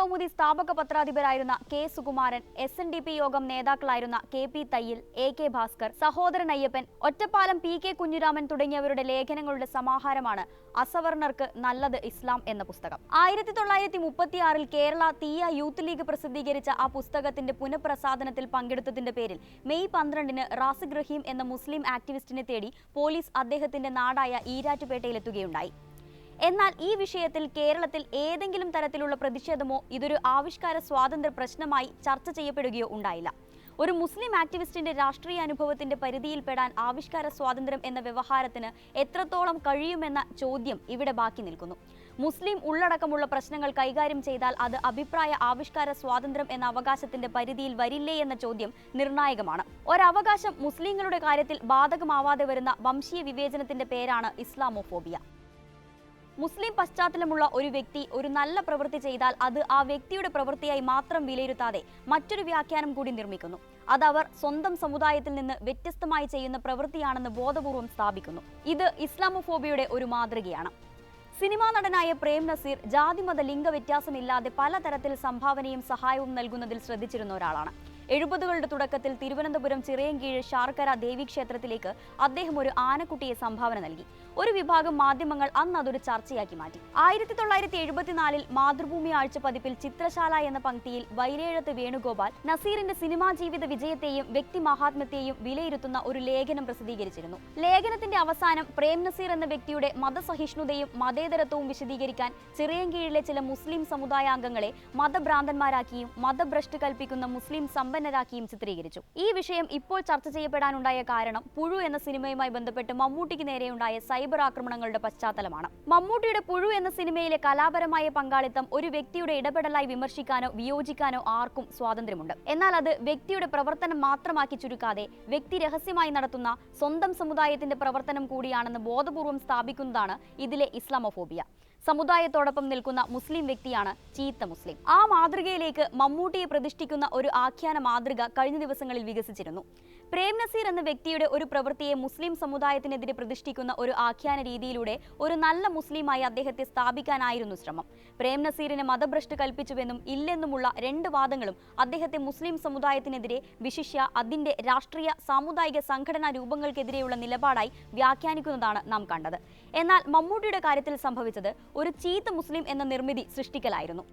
കൗമുദി സ്ഥാപക പത്രാധിപരായിരുന്ന K Sukumaran, SNDP യോഗം നേതാക്കളായിരുന്ന KP Thayyil, AK Bhaskar, Sahodaran Ayyappan, Ottapalam PK Kunhiraman തുടങ്ങിയവരുടെ ലേഖനങ്ങളുടെ സമാഹാരമാണ് അസവർണർക്ക് നല്ലത് ഇസ്ലാം എന്ന പുസ്തകം. 1936 കേരള തീയ യൂത്ത് ലീഗ് പ്രസിദ്ധീകരിച്ച ആ പുസ്തകത്തിന്റെ പുനഃപ്രസാധനത്തിൽ പങ്കെടുത്തതിന്റെ പേരിൽ മെയ് 12-ന് റാസിഖ് റഹീം എന്ന മുസ്ലിം ആക്ടിവിസ്റ്റിനെ തേടി പോലീസ് അദ്ദേഹത്തിന്റെ നാടായ ഈരാറ്റുപേട്ടയിലെത്തുകയുണ്ടായി. എന്നാൽ ഈ വിഷയത്തിൽ കേരളത്തിൽ ഏതെങ്കിലും തരത്തിലുള്ള പ്രതിഷേധമോ ഇതൊരു ആവിഷ്കാര സ്വാതന്ത്ര്യ പ്രശ്നമായി ചർച്ച ചെയ്യപ്പെടുകയോ ഉണ്ടായില്ല. ഒരു മുസ്ലിം ആക്ടിവിസ്റ്റിന്റെ രാഷ്ട്രീയ അനുഭവത്തിന്റെ പരിധിയിൽപ്പെടാൻ ആവിഷ്കാര സ്വാതന്ത്ര്യം എന്ന വ്യവഹാരത്തിന് എത്രത്തോളം കഴിയുമെന്ന ചോദ്യം ഇവിടെ ബാക്കി നിൽക്കുന്നു. മുസ്ലിം ഉള്ളടക്കമുള്ള പ്രശ്നങ്ങൾ കൈകാര്യം ചെയ്താൽ അത് അഭിപ്രായ ആവിഷ്കാര സ്വാതന്ത്ര്യം എന്ന അവകാശത്തിന്റെ പരിധിയിൽ വരില്ലേ എന്ന ചോദ്യം നിർണായകമാണ്. ഒരവകാശം മുസ്ലിങ്ങളുടെ കാര്യത്തിൽ ബാധകമാവാതെ വരുന്ന വംശീയ വിവേചനത്തിന്റെ പേരാണ് ഇസ്ലാമോഫോബിയ. മുസ്ലിം പശ്ചാത്തലമുള്ള ഒരു വ്യക്തി ഒരു നല്ല പ്രവൃത്തി ചെയ്താൽ അത് ആ വ്യക്തിയുടെ പ്രവൃത്തിയായി മാത്രം വിലയിരുത്താതെ മറ്റൊരു വ്യാഖ്യാനം കൂടി നിർമ്മിക്കുന്നു. അതവർ സ്വന്തം സമുദായത്തിൽ നിന്ന് വ്യത്യസ്തമായി ചെയ്യുന്ന പ്രവൃത്തിയാണെന്ന് ബോധപൂർവം സ്ഥാപിക്കുന്നു. ഇത് ഇസ്ലാമോഫോബിയയുടെ ഒരു മാതൃകയാണ്. സിനിമാ നടനായ പ്രേം നസീർ ജാതിമത ലിംഗ വ്യത്യാസമില്ലാതെ പലതരത്തിൽ സംഭാവനയും സഹായവും നൽകുന്നതിൽ ശ്രദ്ധിച്ചിരുന്ന ഒരാളാണ്. 70കളുടെ തുടക്കത്തിൽ തിരുവനന്തപുരം ചിറയൻകീഴ് ശാർക്കര ദേവീക്ഷേത്രത്തിലേക്ക് അദ്ദേഹം ഒരു ആനക്കുട്ടിയെ സംഭാവന നൽകി. ഒരു വിഭാഗം മാധ്യമങ്ങൾ അന്ന് അതൊരു ചർച്ചയാക്കി മാറ്റി. 1974 മാതൃഭൂമി ആഴ്ച പതിപ്പിൽ ചിത്രശാല എന്ന പങ്ക്തിയിൽ വൈലേഴത്ത് വേണുഗോപാൽ നസീറിന്റെ സിനിമാ ജീവിത വിജയത്തെയും വ്യക്തി മഹാത്മ്യത്തെയും വിലയിരുത്തുന്ന ഒരു ലേഖനം പ്രസിദ്ധീകരിച്ചിരുന്നു. ലേഖനത്തിന്റെ അവസാനം പ്രേം നസീർ എന്ന വ്യക്തിയുടെ മതസഹിഷ്ണുതയും മതേതരത്വവും വിശദീകരിക്കാൻ ചിറയൻകീഴിലെ ചില മുസ്ലിം സമുദായാംഗങ്ങളെ മതഭ്രാന്തന്മാരാക്കിയും മതഭ്രഷ്ട് കൽപ്പിക്കുന്ന മുസ്ലിം സമ്പന്നരാക്കിയും ചിത്രീകരിച്ചു. ഈ വിഷയം ഇപ്പോൾ ചർച്ച ചെയ്യപ്പെടാനുണ്ടായ കാരണം പുഴു എന്ന സിനിമയുമായി ബന്ധപ്പെട്ട് മമ്മൂട്ടിക്ക് നേരെയുണ്ടായ സൈബർ ആക്രമണങ്ങളുടെ പശ്ചാത്തലമാണ്. മമ്മൂട്ടിയുടെ പുഴു എന്ന സിനിമയിലെ കലാപരമായ പങ്കാളിത്തം ഒരു വ്യക്തിയുടെ ഇടപെടലായി വിമർശിക്കാനോ വിയോജിക്കാനോ ആർക്കും സ്വാതന്ത്ര്യമുണ്ട്. എന്നാൽ അത് വ്യക്തിയുടെ പ്രവർത്തനം മാത്രമാക്കി ചുരുക്കാതെ വ്യക്തി രഹസ്യമായി നടത്തുന്ന സ്വന്തം സമുദായത്തിന്റെ പ്രവർത്തനം കൂടിയാണെന്ന് ബോധപൂർവം സ്ഥാപിക്കുന്നതാണ് ഇതിലെ ഇസ്ലാമോഫോബിയ. സമുദായത്തോടൊപ്പം നിൽക്കുന്ന മുസ്ലിം വ്യക്തിയാണ് ചീത്ത മുസ്ലിം. ആ മാതൃകയിലേക്ക് മമ്മൂട്ടിയെ പ്രതിഷ്ഠിക്കുന്ന ഒരു ആഖ്യാന മാതൃക കഴിഞ്ഞ ദിവസങ്ങളിൽ വികസിച്ചിരുന്നു. പ്രേം നസീർ എന്ന വ്യക്തിയുടെ ഒരു പ്രവൃത്തിയെ മുസ്ലിം സമുദായത്തിനെതിരെ പ്രതിഷ്ഠിക്കുന്ന ഒരു ആഖ്യാന രീതിയിലൂടെ ഒരു നല്ല മുസ്ലിമായി അദ്ദേഹത്തെ സ്ഥാപിക്കാനായിരുന്നു ശ്രമം. പ്രേം നസീറിനെ മതഭ്രഷ്ട് കൽപ്പിച്ചുവെന്നും ഇല്ലെന്നുമുള്ള രണ്ട് വാദങ്ങളും അദ്ദേഹത്തെ മുസ്ലിം സമുദായത്തിനെതിരെ, വിശിഷ്യ അതിന്റെ രാഷ്ട്രീയ സാമുദായിക സംഘടനാ രൂപങ്ങൾക്കെതിരെയുള്ള നിലപാടായി വ്യാഖ്യാനിക്കുന്നതാണ് നാം കണ്ടത്. എന്നാൽ മമ്മൂട്ടിയുടെ കാര്യത്തിൽ സംഭവിച്ചത് ഒരു ചീത്ത മുസ്ലിം എന്ന നിർമ്മിതി സൃഷ്ടിക്കലായിരുന്നു.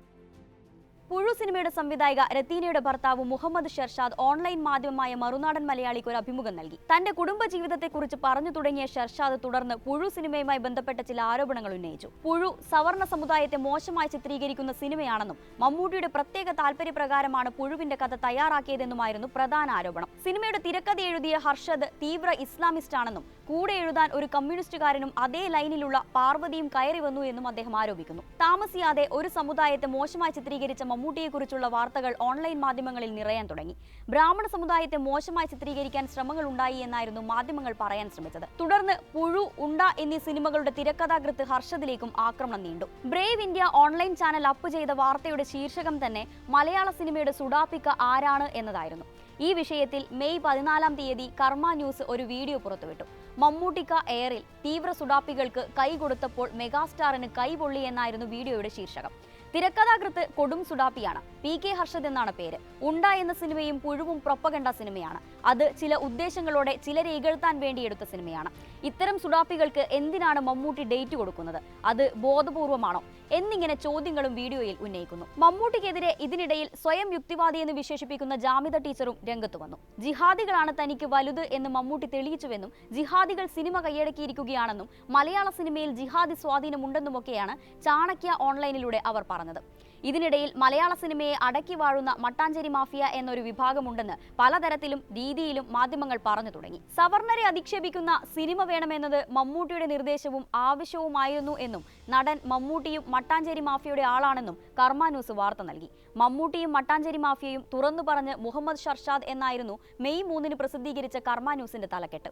പുഴു സിനിമയുടെ സംവിധായിക രത്തീനയുടെ ഭർത്താവ് മുഹമ്മദ് ഷെർഷാദ് ഓൺലൈൻ മാധ്യമമായ മറുനാടൻ മലയാളിക്ക് ഒരു അഭിമുഖം നൽകി. തന്റെ കുടുംബ ജീവിതത്തെക്കുറിച്ച് പറഞ്ഞു തുടങ്ങിയ ഷെർഷാദ് തുടർന്ന് പുഴു സിനിമയുമായി ബന്ധപ്പെട്ട ചില ആരോപണങ്ങൾ ഉന്നയിച്ചു. പുഴു സവർണ സമുദായത്തെ മോശമായി ചിത്രീകരിക്കുന്ന സിനിമയാണെന്നും മമ്മൂട്ടിയുടെ പ്രത്യേക താല്പര്യപ്രകാരമാണ് പുഴുവിന്റെ കഥ തയ്യാറാക്കിയതെന്നുമായിരുന്നു പ്രധാന ആരോപണം. സിനിമയുടെ തിരക്കഥ എഴുതിയ ഹർഷദ് തീവ്ര ഇസ്ലാമിസ്റ്റ് ആണെന്നും കൂടെ എഴുതാൻ ഒരു കമ്മ്യൂണിസ്റ്റുകാരനും അതേ ലൈനിലുള്ള പാർവതിയും കയറി വന്നു എന്നും അദ്ദേഹം ആരോപിക്കുന്നു. താമസിയാതെ ഒരു സമുദായത്തെ മോശമായി ചിത്രീകരിച്ച മമ്മൂട്ടിയെക്കുറിച്ചുള്ള വാർത്തകൾ ഓൺലൈൻ മാധ്യമങ്ങളിൽ നിറയാൻ തുടങ്ങി. ബ്രാഹ്മണ സമുദായത്തെ മോശമായി ചിത്രീകരിക്കാൻ ശ്രമങ്ങൾ ഉണ്ടായി എന്നായിരുന്നു മാധ്യമങ്ങൾ പറയാൻ ശ്രമിച്ചത്. തുടർന്ന് പുഴു, ഉണ്ട എന്നീ സിനിമകളുടെ തിരക്കഥാകൃത്ത് ഹർഷദിലേക്കും ആക്രമണം നീണ്ടു. Brave India online channel up ചെയ്ത വാർത്തയുടെ ശീർഷകം തന്നെ മലയാള സിനിമയുടെ സുഡാപ്പിക്ക ആരാണ് എന്നതായിരുന്നു. ഈ വിഷയത്തിൽ മെയ് 14 കർമ്മ ന്യൂസ് ഒരു വീഡിയോ പുറത്തുവിട്ടു. മമ്മൂട്ടിക്ക എയറിൽ തീവ്ര സുഡാപ്പികൾക്ക് കൈ കൊടുത്തപ്പോൾ മെഗാസ്റ്റാറിന് കൈ പൊള്ളി എന്നായിരുന്നു വീഡിയോയുടെ ശീർഷകം. തിരക്കഥാകൃത്ത് കൊടും സുഡാപ്പിയാണ്. PK ഹർഷദ് എന്നാണ് പേര്. ഉണ്ട എന്ന സിനിമയും പുഴുവും പ്രൊപ്പഗണ്ട സിനിമയാണ്. അത് ചില ഉദ്ദേശങ്ങളോടെ ചിലരെ ഇകഴ്ത്താൻ വേണ്ടി എടുത്ത സിനിമയാണ്. ഇത്തരം സുഡാപ്പികൾക്ക് എന്തിനാണ് മമ്മൂട്ടി ഡേറ്റ് കൊടുക്കുന്നത്? അത് ബോധപൂർവമാണോ എന്നിങ്ങനെ ചോദ്യങ്ങളും വീഡിയോയിൽ ഉന്നയിക്കുന്നു. മമ്മൂട്ടിക്കെതിരെ ഇതിനിടയിൽ സ്വയം യുക്തിവാദി എന്ന് വിശേഷിപ്പിക്കുന്ന ജാമിദ ടീച്ചറും രംഗത്തു വന്നു. ജിഹാദികളാണ് തനിക്ക് വലുത് എന്ന് മമ്മൂട്ടി തെളിയിച്ചുവെന്നും ജിഹാദികൾ സിനിമ കൈയടക്കിയിരിക്കുകയാണെന്നും മലയാള സിനിമയിൽ ജിഹാദി സ്വാധീനമുണ്ടെന്നുമൊക്കെയാണ് ചാണക്യ ഓൺലൈനിലൂടെ അവർ പറഞ്ഞത്. ഇതിനിടയിൽ മലയാള സിനിമയെ അടക്കി വാഴുന്ന മട്ടാഞ്ചേരി മാഫിയ എന്നൊരു വിഭാഗമുണ്ടെന്ന് പലതരത്തിലും രീതിയിലും മാധ്യമങ്ങൾ പറഞ്ഞു തുടങ്ങി. സവർണരെ അധിക്ഷേപിക്കുന്ന സിനിമ വേണമെന്നത് മമ്മൂട്ടിയുടെ നിർദ്ദേശവും ആവശ്യവുമായിരുന്നു എന്നും നടൻ മമ്മൂട്ടിയും മട്ടാഞ്ചേരി മാഫിയയുടെ ആളാണെന്നും കർമ്മ ന്യൂസ് വാർത്ത നൽകി. മമ്മൂട്ടിയും മട്ടാഞ്ചേരി മാഫിയയും തുറന്നു പറഞ്ഞ് മുഹമ്മദ് ഷെർഷാദ് എന്നായിരുന്നു മെയ് 3 പ്രസിദ്ധീകരിച്ച കർമ്മ ന്യൂസിന്റെ തലക്കെട്ട്.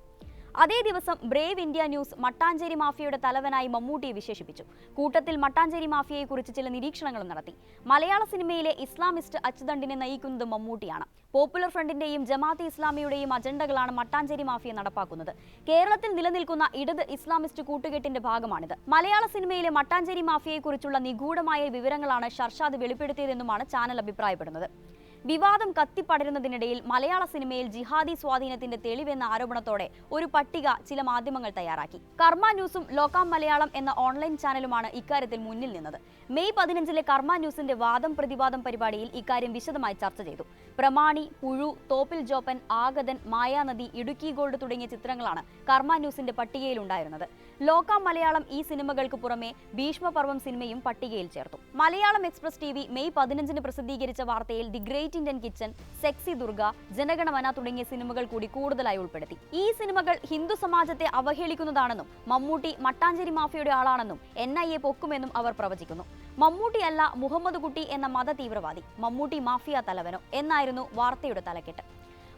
അതേ ദിവസം ബ്രേവ് ഇന്ത്യ ന്യൂസ് മട്ടാഞ്ചേരി മാഫിയയുടെ തലവനായി മമ്മൂട്ടിയെ വിശേഷിപ്പിച്ചു. കൂട്ടത്തിൽ മട്ടാഞ്ചേരി മാഫിയയെക്കുറിച്ച് ചില നിരീക്ഷണങ്ങളും നടത്തി. മലയാള സിനിമയിലെ ഇസ്ലാമിസ്റ്റ് അച്ചുതണ്ടിനെ നയിക്കുന്നത് മമ്മൂട്ടിയാണ്. പോപ്പുലർ ഫ്രണ്ടിന്റെയും ജമാഅത്തെ ഇസ്ലാമിയുടെയും അജണ്ടകളാണ് മട്ടാഞ്ചേരി മാഫിയ നടപ്പാക്കുന്നത്. കേരളത്തിൽ നിലനിൽക്കുന്ന ഇടത് ഇസ്ലാമിസ്റ്റ് കൂട്ടുകെട്ടിന്റെ ഭാഗമാണിത്. മലയാള സിനിമയിലെ മട്ടാഞ്ചേരി മാഫിയയെക്കുറിച്ചുള്ള നിഗൂഢമായ വിവരങ്ങളാണ് ഷർഷാദ് വെളിപ്പെടുത്തിയതെന്നുമാണ് ചാനൽ അഭിപ്രായപ്പെടുന്നത്. വിവാദം കത്തിപ്പടരുന്നതിനിടയിൽ മലയാള സിനിമയിൽ ജിഹാദി സ്വാധീനത്തിന്റെ തെളിവെന്ന ആരോപണത്തോടെ ഒരു പട്ടിക ചില മാധ്യമങ്ങൾ തയ്യാറാക്കി. കർമ്മ ന്യൂസും ലോകം മലയാളം എന്ന ഓൺലൈൻ ചാനലുമാണ് ഇക്കാര്യത്തിൽ മുന്നിൽ നിന്നത്. മെയ് 15 കർമ്മ ന്യൂസിന്റെ വാദം പ്രതിവാദം പരിപാടിയിൽ ഇക്കാര്യം വിശദമായി ചർച്ച ചെയ്തു. പ്രമാണി, പുഴു, തോപ്പിൽ ജോപ്പൻ, ആഗതൻ, മായാനദി, ഇടുക്കി ഗോൾഡ് തുടങ്ങിയ ചിത്രങ്ങളാണ് കർമ്മ ന്യൂസിന്റെ പട്ടികയിൽ ഉണ്ടായിരുന്നത്. ലോകം മലയാളം ഈ സിനിമകൾക്ക് പുറമെ ഭീഷ്മപർവം സിനിമയും പട്ടികയിൽ ചേർത്തു. മലയാളം എക്സ്പ്രസ് TV മെയ് 15 പ്രസിദ്ധീകരിച്ച വാർത്തയിൽ the great Indian kitchen, sexy Durga, Jana Gana Mana തുടങ്ങിയ സിനിമകൾ കൂടി കൂടുതലായി ഉൾപ്പെടുത്തി. ഈ സിനിമകൾ ഹിന്ദു സമാജത്തെ അവഹേളിക്കുന്നതാണെന്നും മമ്മൂട്ടി മട്ടാഞ്ചേരി മാഫിയയുടെ ആളാണെന്നും NIA പൊക്കുമെന്നും അവർ പ്രവചിക്കുന്നു. മമ്മൂട്ടിയല്ല മുഹമ്മദ് കുട്ടി എന്ന മത തീവ്രവാദി, മമ്മൂട്ടി മാഫിയ തലവനോ എന്നായിരുന്നു വാർത്തയുടെ തലക്കെട്ട്.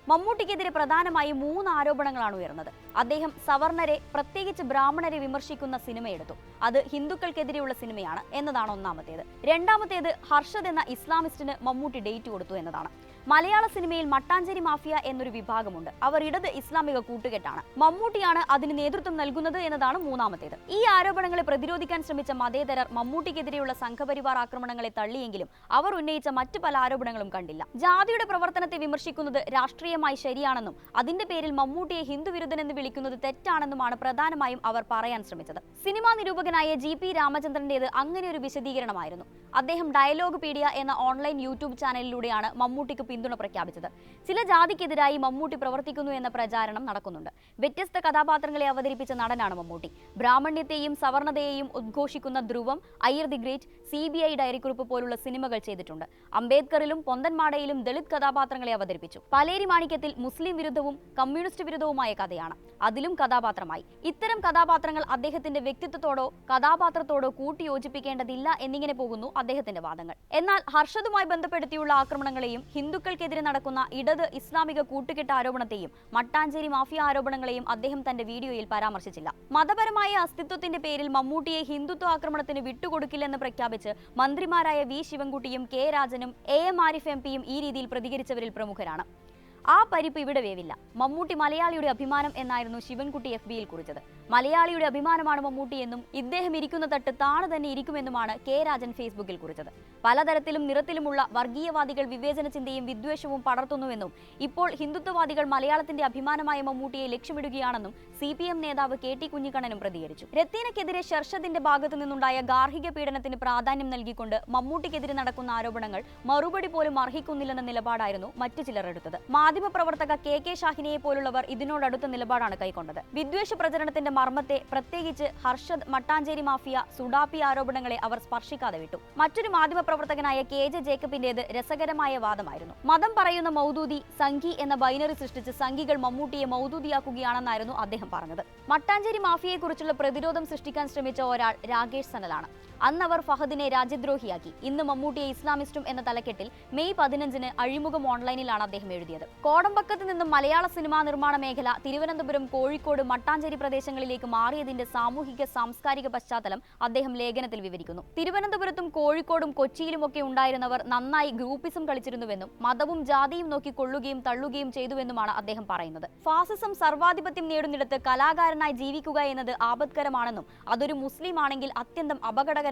മമ്മൂട്ടിക്കെതിരെ പ്രധാനമായും 3 ആരോപണങ്ങളാണ് ഉയർന്നത്. അദ്ദേഹം സവർണരെ, പ്രത്യേകിച്ച് ബ്രാഹ്മണരെ വിമർശിക്കുന്ന സിനിമയെടുത്തു. അത് ഹിന്ദുക്കൾക്കെതിരെയുള്ള സിനിമയാണ് എന്നതാണ് ഒന്നാമത്തേത്. രണ്ടാമത്തേത് ഹർഷദ് എന്ന ഇസ്ലാമിസ്റ്റിന് മമ്മൂട്ടി ഡേറ്റ് കൊടുത്തു എന്നതാണ്. മലയാള സിനിമയിൽ മട്ടാഞ്ചേരി മാഫിയ എന്നൊരു വിഭാഗമുണ്ട്. അവർ ഇടത് ഇസ്ലാമിക കൂട്ടുകെട്ടാണ്. മമ്മൂട്ടിയാണ് അതിന് നേതൃത്വം നൽകുന്നത് എന്നതാണ് മൂന്നാമത്തേത്. ഈ ആരോപണങ്ങളെ പ്രതിരോധിക്കാൻ ശ്രമിച്ച മതേതരർ മമ്മൂട്ടിക്കെതിരെയുള്ള സംഘപരിവാർ ആക്രമണങ്ങളെ തള്ളിയെങ്കിലും അവർ ഉന്നയിച്ച മറ്റു പല ആരോപണങ്ങളും കണ്ടില്ല. ജാതിയുടെ പ്രവർത്തനത്തെ വിമർശിക്കുന്നത് രാഷ്ട്രീയമായി ശരിയാണെന്നും അതിന്റെ പേരിൽ മമ്മൂട്ടിയെ ഹിന്ദുവിരുദ്ധനെന്ന് വിളിക്കുന്നത് തെറ്റാണെന്നുമാണ് പ്രധാനമായും അവർ പറയാൻ ശ്രമിച്ചത്. സിനിമാ നിരൂപകനായ GP രാമചന്ദ്രന്റേത് അങ്ങനെ ഒരു വിശദീകരണമായിരുന്നു. അദ്ദേഹം ഡയലോഗ് പീഡിയ എന്ന ഓൺലൈൻ യൂട്യൂബ് ചാനലിലൂടെയാണ് മമ്മൂട്ടിക്ക് പിന്തുണ പ്രഖ്യാപിച്ചത്. ചില ജാതിക്കെതിരായി മമ്മൂട്ടി പ്രവർത്തിക്കുന്നു എന്ന പ്രചാരണം നടക്കുന്നുണ്ട്. വ്യത്യസ്ത കഥാപാത്രങ്ങളെ അവതരിപ്പിച്ച നടനാണ് മമ്മൂട്ടി. ബ്രാഹ്മണ്യത്തെയും സവർണതയെയും ഉദ്ഘോഷിക്കുന്ന ധ്രുവം, അയ്യർ ദി ഗ്രേറ്റ്, CBI ഡയറിക്കുറിപ്പ് പോലുള്ള സിനിമകൾ ചെയ്തിട്ടുണ്ട്. അംബേദ്കറിലും പൊന്തന്മാടയിലും ദളിത് കഥാപാത്രങ്ങളെ അവതരിപ്പിച്ചു. പാലേരി മാണിക്യത്തിൽ മുസ്ലിം വിരുദ്ധവും കമ്മ്യൂണിസ്റ്റ് വിരുദ്ധവുമായ കഥയാണ്. അതിലും കഥാപാത്രമായി. ഇത്തരം കഥാപാത്രങ്ങൾ അദ്ദേഹത്തിന്റെ വ്യക്തിത്വത്തോടോ കഥാപാത്രത്തോടോ കൂട്ടിയോജിപ്പിക്കേണ്ടതില്ല എന്നിങ്ങനെ പോകുന്നു അദ്ദേഹത്തിന്റെ വാദങ്ങൾ. എന്നാൽ ഹർഷദുമായി ബന്ധപ്പെടുത്തിയുള്ള ആക്രമണങ്ങളെയും ഹിന്ദുക്കൾക്കെതിരെ നടക്കുന്ന ഇടത് ഇസ്ലാമിക കൂട്ടുകെട്ട് ആരോപണത്തെയും മട്ടാഞ്ചേരി മാഫിയ ആരോപണങ്ങളെയും അദ്ദേഹം തന്റെ വീഡിയോയിൽ പരാമർശിച്ചില്ല. മതപരമായ അസ്തിത്വത്തിന്റെ പേരിൽ മമ്മൂട്ടിയെ ഹിന്ദുത്വ ആക്രമണത്തിന് വിട്ടുകൊടുക്കില്ലെന്ന് പ്രഖ്യാപിച്ച് മന്ത്രിമാരായ V ശിവൻകുട്ടിയും K രാജനും AM Arif MP ഈ രീതിയിൽ പ്രതികരിച്ചവരിൽ പ്രമുഖരാണ്. ആ പരിപ്പ് ഇവിടെ വേവില്ല. മമ്മൂട്ടി മലയാളിയുടെ അഭിമാനം എന്നായിരുന്നു ശിവൻകുട്ടി FBയിൽ കുറിച്ചത്. മലയാളിയുടെ അഭിമാനമാണ് മമ്മൂട്ടി എന്നും ഇദ്ദേഹം ഇരിക്കുന്ന തട്ട് താണ് തന്നെ ഇരിക്കുമെന്നുമാണ് K രാജൻ ഫേസ്ബുക്കിൽ കുറിച്ചത്. പലതരത്തിലും നിറത്തിലുമുള്ള വർഗീയവാദികൾ വിവേചന ചിന്തയും വിദ്വേഷവും പടർത്തുന്നുവെന്നും ഇപ്പോൾ ഹിന്ദുത്വവാദികൾ മലയാളത്തിന്റെ അഭിമാനമായ മമ്മൂട്ടിയെ ലക്ഷ്യമിടുകയാണെന്നും CPM നേതാവ് KT കുഞ്ഞിക്കണ്ണനും പ്രതികരിച്ചു. രത്തീനക്കെതിരെ ഷർഷദിന്റെ ഭാഗത്തു നിന്നുണ്ടായ ഗാർഹിക പീഡനത്തിന് പ്രാധാന്യം നൽകിക്കൊണ്ട് മമ്മൂട്ടിക്കെതിരെ നടക്കുന്ന ആരോപണങ്ങൾ മറുപടി പോലും അർഹിക്കുന്നില്ലെന്ന നിലപാടായിരുന്നു മറ്റു ചിലർ എടുത്തത്. മാധ്യമപ്രവർത്തക KK ഷാഹിനെയെ പോലുള്ളവർ ഇതിനോടടുത്ത നിലപാടാണ് കൈക്കൊണ്ടത്. വിദ്വേഷ പ്രചരണത്തിന്റെ മർമ്മത്തെ, പ്രത്യേകിച്ച് ഹർഷദ്, മട്ടാഞ്ചേരി മാഫിയ, സുഡാപ്പി ആരോപണങ്ങളെ അവർ സ്പർശിക്കാതെ വിട്ടു. മറ്റൊരു മാധ്യമപ്രവർത്തകനായ KJ ജേക്കബിന്റേത് രസകരമായ വാദമായിരുന്നു. മതം പറയുന്ന മൗദൂദി, സംഘി എന്ന ബൈനറി സൃഷ്ടിച്ച് സംഘികൾ മമ്മൂട്ടിയെ മൗദൂദിയാക്കുകയാണെന്നായിരുന്നു അദ്ദേഹം പറഞ്ഞത്. മട്ടാഞ്ചേരി മാഫിയയെക്കുറിച്ചുള്ള പ്രതിരോധം സൃഷ്ടിക്കാൻ ശ്രമിച്ച ഒരാൾ രാകേഷ് സനലാണ്. അന്നവർ ഫഹദിനെ രാജ്യദ്രോഹിയാക്കി. ഇന്ന് മമ്മൂട്ടിയെ ഇസ്ലാമിസ്റ്റും എന്ന തലക്കെട്ടിൽ മെയ് 15 അഴിമുഖം ഓൺലൈനിലാണ് അദ്ദേഹം എഴുതിയത്. കോടമ്പക്കത്ത് നിന്നും മലയാള സിനിമാ നിർമ്മാണ മേഖല തിരുവനന്തപുരം, കോഴിക്കോട്, മട്ടാഞ്ചേരി പ്രദേശങ്ങളിലേക്ക് മാറിയതിന്റെ സാമൂഹിക സാംസ്കാരിക പശ്ചാത്തലം അദ്ദേഹം ലേഖനത്തിൽ വിവരിക്കുന്നു. തിരുവനന്തപുരത്തും കോഴിക്കോടും കൊച്ചിയിലുമൊക്കെ ഉണ്ടായിരുന്നവർ നന്നായി ഗ്രൂപ്പിസം കളിച്ചിരുന്നുവെന്നും മതവും ജാതിയും നോക്കി കൊള്ളുകയും തള്ളുകയും ചെയ്തുവെന്നുമാണ് അദ്ദേഹം പറയുന്നത്. ഫാസിസം സർവാധിപത്യം നേടുന്നിടത്ത് കലാകാരനായി ജീവിക്കുക എന്നത് ആപത്കരമാണെന്നും അതൊരു മുസ്ലിം ആണെങ്കിൽ അത്യന്തം അപകടകരവും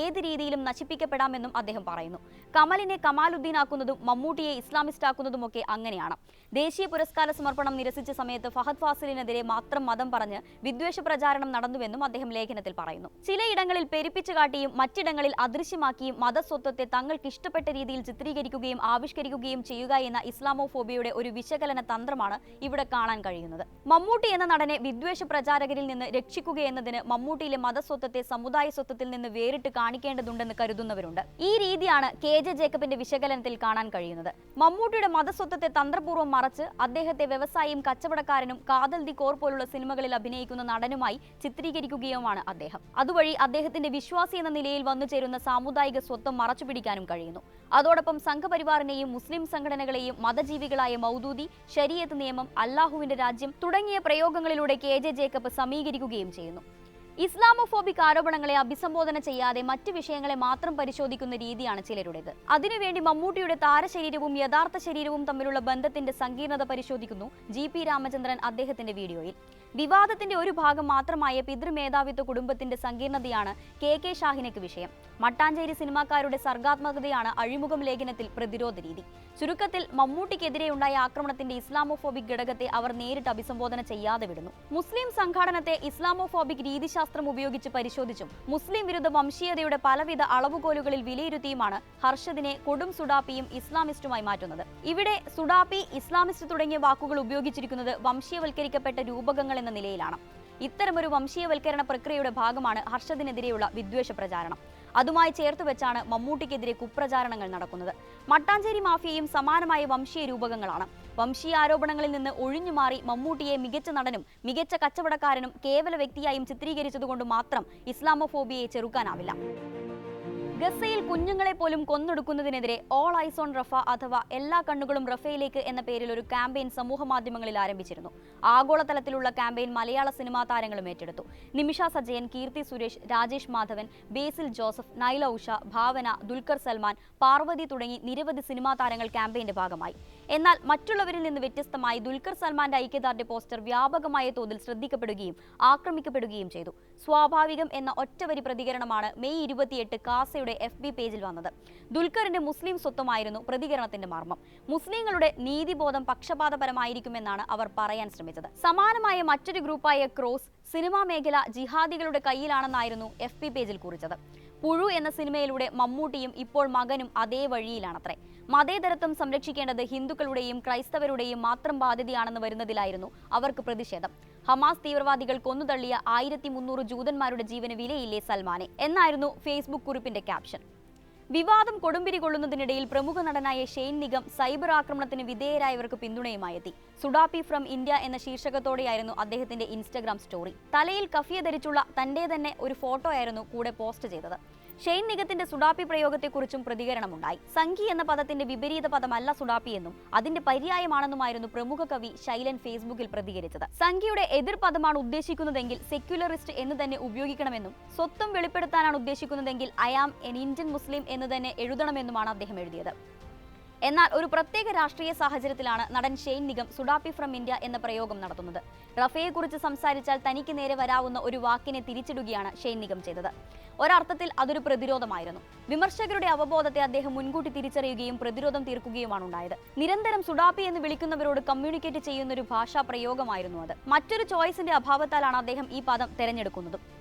ഏത് രീതിയിലും നശിപ്പിക്കപ്പെടാമെന്നും അദ്ദേഹം പറയുന്നു. കമലിനെ കമാലുദ്ദീനാക്കുന്നതും മമ്മൂട്ടിയെ ഇസ്ലാമിസ്റ്റാക്കുന്നതുമൊക്കെ അങ്ങനെയാണ്. ദേശീയ പുരസ്കാര സമർപ്പണം നിരസിച്ച സമയത്ത് ഫഹദ് ഫാസിലിനെതിരെ മാത്രം മതം പറഞ്ഞ് വിദ്വേഷ പ്രചാരണം നടന്നുവെന്നും അദ്ദേഹം ലേഖനത്തിൽ പറയുന്നു. ചിലയിടങ്ങളിൽ പെരുപ്പിച്ചു കാട്ടിയും മറ്റിടങ്ങളിൽ അദൃശ്യമാക്കിയും മതസ്വത്വത്തെ തങ്ങൾക്ക് ഇഷ്ടപ്പെട്ട രീതിയിൽ ചിത്രീകരിക്കുകയും ആവിഷ്കരിക്കുകയും ചെയ്യുക എന്ന ഇസ്ലാമോഫോബിയയുടെ ഒരു വിശകലന തന്ത്രമാണ് ഇവിടെ കാണാൻ കഴിയുന്നത്. മമ്മൂട്ടി എന്ന നടനെ വിദ്വേഷ പ്രചാരകരിൽ നിന്ന് രക്ഷിക്കുക എന്നതിന് മമ്മൂട്ടിയിലെ മതസ്വത്വത്തെ സമുദായ സ്വത്വത്തിൽ നിന്ന് വേറിട്ട് കാണിക്കേണ്ടതുണ്ടെന്ന് കരുതുന്നവരുണ്ട്. ഈ രീതിയാണ് KJ ജേക്കബിന്റെ വിശകലനത്തിൽ കാണാൻ കഴിയുന്നത്. മമ്മൂട്ടിയുടെ മതസ്വത്വത്തെ തന്ത്രപൂർവ്വം മറച്ച് അദ്ദേഹത്തെ വ്യവസായിയും കച്ചവടക്കാരനും കാതൽ ദി കോർ പോലുള്ള സിനിമകളിൽ അഭിനയിക്കുന്ന നടനുമായി ചിത്രീകരിക്കുകയുമാണ് അദ്ദേഹം. അതുവഴി അദ്ദേഹത്തിന്റെ വിശ്വാസി എന്ന നിലയിൽ വന്നുചേരുന്ന സാമുദായിക സ്വത്വം മറച്ചുപിടിക്കാനും കഴിയുന്നു. അതോടൊപ്പം സംഘപരിവാറിനെയും മുസ്ലിം സംഘടനകളെയും മതജീവികളായ മൗദൂദി, ശരീഅത്ത് നിയമം, അല്ലാഹുവിന്റെ രാജ്യം തുടങ്ങിയ പ്രയോഗങ്ങളിലൂടെ KJ ജേക്കബ് സമീകരിക്കുകയും ചെയ്യുന്നു. ഇസ്ലാമോഫോബിക് ആരോപണങ്ങളെ അഭിസംബോധന ചെയ്യാതെ മറ്റു വിഷയങ്ങളെ മാത്രം പരിശോധിക്കുന്ന രീതിയാണ് ചിലരുടേത്. അതിനുവേണ്ടി മമ്മൂട്ടിയുടെ താരശരീരവും യഥാർത്ഥ ശരീരവും തമ്മിലുള്ള ബന്ധത്തിന്റെ സങ്കീർണത പരിശോധിക്കുന്നു GP രാമചന്ദ്രൻ അദ്ദേഹത്തിന്റെ വീഡിയോയിൽ. വിവാദത്തിന്റെ ഒരു ഭാഗം മാത്രമായ പിതൃമേധാവിത്വ കുടുംബത്തിന്റെ സങ്കീർണതയാണ് KK ഷാഹിനയ്ക്ക് വിഷയം. മട്ടാഞ്ചേരി സിനിമാക്കാരുടെ സർഗാത്മകതയാണ് അഴിമുഖം ലേഖനത്തിൽ പ്രതിരോധ രീതി. ചുരുക്കത്തിൽ മമ്മൂട്ടിക്കെതിരെയുണ്ടായ ആക്രമണത്തിന്റെ ഇസ്ലാമോഫോബിക് ഘടകത്തെ അവർ നേരിട്ട് അഭിസംബോധന ചെയ്യാതെ വിടുന്നു. മുസ്ലിം സംഘാടനത്തെ ഇസ്ലാമോഫോബിക് രീതിശാസ്ത്രം ഉപയോഗിച്ച് പരിശോധിച്ചും മുസ്ലിം വിരുദ്ധ വംശീയതയുടെ പലവിധ അളവുകോലുകളിൽ വിലയിരുത്തിയുമാണ് ഹർഷദിനെ കൊടും സുഡാപ്പിയും ഇസ്ലാമിസ്റ്റുമായി മാറ്റുന്നത്. ഇവിടെ സുഡാപ്പി, ഇസ്ലാമിസ്റ്റ് തുടങ്ങിയ വാക്കുകൾ ഉപയോഗിച്ചിരിക്കുന്നത് വംശീയവൽക്കരിക്കപ്പെട്ട രൂപകങ്ങൾ എന്ന നിലയിലാണ്. ഇത്തരമൊരു വംശീയവൽക്കരണ പ്രക്രിയയുടെ ഭാഗമാണ് ഹർഷദിനെതിരെയുള്ള വിദ്വേഷ പ്രചാരണം. അതുമായി ചേർത്ത് വെച്ചാണ് മമ്മൂട്ടിക്കെതിരെ കുപ്രചാരണങ്ങൾ നടക്കുന്നത്. മട്ടാഞ്ചേരി മാഫിയയും സമാനമായ വംശീയ രൂപകങ്ങളാണ്. വംശീയ ആരോപണങ്ങളിൽ നിന്ന് ഒഴിഞ്ഞുമാറി മമ്മൂട്ടിയെ മികച്ച നടനും മികച്ച കച്ചവടക്കാരനും കേവല വ്യക്തിയായും ചിത്രീകരിച്ചതുകൊണ്ട് മാത്രം ഇസ്ലാമോഫോബിയയെ ചെറുക്കാനാവില്ല. ഗസയിൽ കുഞ്ഞുങ്ങളെ പോലും കൊന്നൊടുക്കുന്നതിനെതിരെ ഓൾ ഐസ് ഓൺ റഫ അഥവാ എല്ലാ കണ്ണുകളും റഫയിലേക്ക് എന്ന പേരിൽ ഒരു ക്യാമ്പയിൻ സമൂഹ മാധ്യമങ്ങളിൽ ആരംഭിച്ചിരുന്നു. ആഗോളതലത്തിലുള്ള ക്യാമ്പയിൻ മലയാള സിനിമാ താരങ്ങളും ഏറ്റെടുത്തു. നിമിഷ സജയൻ, കീർത്തി സുരേഷ്, രാജേഷ് മാധവൻ, ബേസിൽ ജോസഫ്, നൈല ഉഷ, ഭാവന, ദുൽഖർ സൽമാൻ, പാർവതി തുടങ്ങി നിരവധി സിനിമാ താരങ്ങൾ ക്യാമ്പയിന്റെ ഭാഗമായി. എന്നാൽ മറ്റുള്ളവരിൽ നിന്ന് വ്യത്യസ്തമായി ദുൽഖർ സൽമാന്റെ ഐക്യദാർഢ്യ പോസ്റ്റർ വ്യാപകമായ തോതിൽ ശ്രദ്ധിക്കപ്പെടുകയും ആക്രമിക്കപ്പെടുകയും ചെയ്തു. സ്വാഭാവികം എന്ന ഒറ്റവരി പ്രതികരണമാണ് മെയ് 28 കാസയുടെ FB പേജിൽ വന്നത്. ദുൽഖറിന്റെ മുസ്ലിം സ്വത്വമായിരുന്നു പ്രതികരണത്തിന്റെ മർമ്മം. മുസ്ലിങ്ങളുടെ നീതിബോധം പക്ഷപാതപരമായിരിക്കുമെന്നാണ് അവർ പറയാൻ ശ്രമിച്ചത്. സമാനമായ മറ്റൊരു ഗ്രൂപ്പായ ക്രോസ് സിനിമാ മേഖല ജിഹാദികളുടെ കയ്യിലാണെന്നായിരുന്നു FB പേജിൽ കുറിച്ചത്. പുഴു എന്ന സിനിമയിലൂടെ മമ്മൂട്ടിയും ഇപ്പോൾ മകനും അതേ വഴിയിലാണത്രേ. മതേതരത്വം സംരക്ഷിക്കേണ്ടത് ഹിന്ദുക്കളുടെയും ക്രൈസ്തവരുടെയും മാത്രം ബാധ്യതയാണെന്ന് വരുന്നതിലായിരുന്നു അവർക്ക് പ്രതിഷേധം. ഹമാസ് തീവ്രവാദികൾ കൊന്നുതള്ളിയ 1300 ജൂതന്മാരുടെ ജീവന് വിലയില്ലേ സൽമാനെ എന്നായിരുന്നു ഫേസ്ബുക്ക് കുറിപ്പിന്റെ ക്യാപ്ഷൻ. വിവാദം കൊടുമ്പിരി കൊള്ളുന്നതിനിടയിൽ പ്രമുഖ നടനായ ഷെയ്ൻ നിഗം സൈബർ ആക്രമണത്തിന് വിധേയരായവർക്ക് പിന്തുണയുമായെത്തി. സുഡാപ്പി ഫ്രം ഇന്ത്യ എന്ന ശീർഷകത്തോടെയായിരുന്നു അദ്ദേഹത്തിന്റെ ഇൻസ്റ്റഗ്രാം സ്റ്റോറി. തലയിൽ കഫിയ ധരിച്ചുള്ള തന്റെ തന്നെ ഒരു ഫോട്ടോയായിരുന്നു കൂടെ പോസ്റ്റ് ചെയ്തത്. ഷെയ്ൻ നിഗത്തിന്റെ സുഡാപ്പി പ്രയോഗത്തെക്കുറിച്ചും പ്രതികരണമുണ്ടായി. സംഘി എന്ന പദത്തിന്റെ വിപരീത പദമല്ല സുഡാപ്പി എന്നും അതിന്റെ പര്യായമാണെന്നുമായിരുന്നു പ്രമുഖ കവി ശൈലൻ ഫേസ്ബുക്കിൽ പ്രതികരിച്ചത്. സംഘിയുടെ എതിർപദമാണ് ഉദ്ദേശിക്കുന്നതെങ്കിൽ സെക്യുലറിസ്റ്റ് എന്ന് തന്നെ ഉപയോഗിക്കണമെന്നും സ്വത്വം വെളിപ്പെടുത്താനാണ് ഉദ്ദേശിക്കുന്നതെങ്കിൽ I am an Indian Muslim എന്ന് തന്നെ എഴുതണമെന്നുമാണ് അദ്ദേഹം എഴുതിയത്. എന്നാൽ ഒരു പ്രത്യേക രാഷ്ട്രീയ സാഹചര്യത്തിലാണ് നടൻ ഷെയ്ൻ നിഗം സുഡാപ്പി ഫ്രം ഇന്ത്യ എന്ന പ്രയോഗം നടത്തുന്നത്. റഫയെക്കുറിച്ച് സംസാരിച്ചാൽ തനിക്ക് നേരെ വരാവുന്ന ഒരു വാക്കിനെ തിരിച്ചിടുകയാണ് ഷെയ്ൻ നിഗം ചെയ്തത്. ഒരർത്ഥത്തിൽ അതൊരു പ്രതിരോധമായിരുന്നു. വിമർശകരുടെ അവബോധത്തെ അദ്ദേഹം മുൻകൂട്ടി തിരിച്ചറിയുകയും പ്രതിരോധം തീർക്കുകയുമാണ് ഉണ്ടായത്. നിരന്തരം സുഡാപ്പി എന്ന് വിളിക്കുന്നവരോട് കമ്മ്യൂണിക്കേറ്റ് ചെയ്യുന്നൊരു ഭാഷാ പ്രയോഗമായിരുന്നു അത്. മറ്റൊരു ചോയ്സിന്റെ അഭാവത്താലാണ് അദ്ദേഹം ഈ പദം തെരഞ്ഞെടുക്കുന്നതും.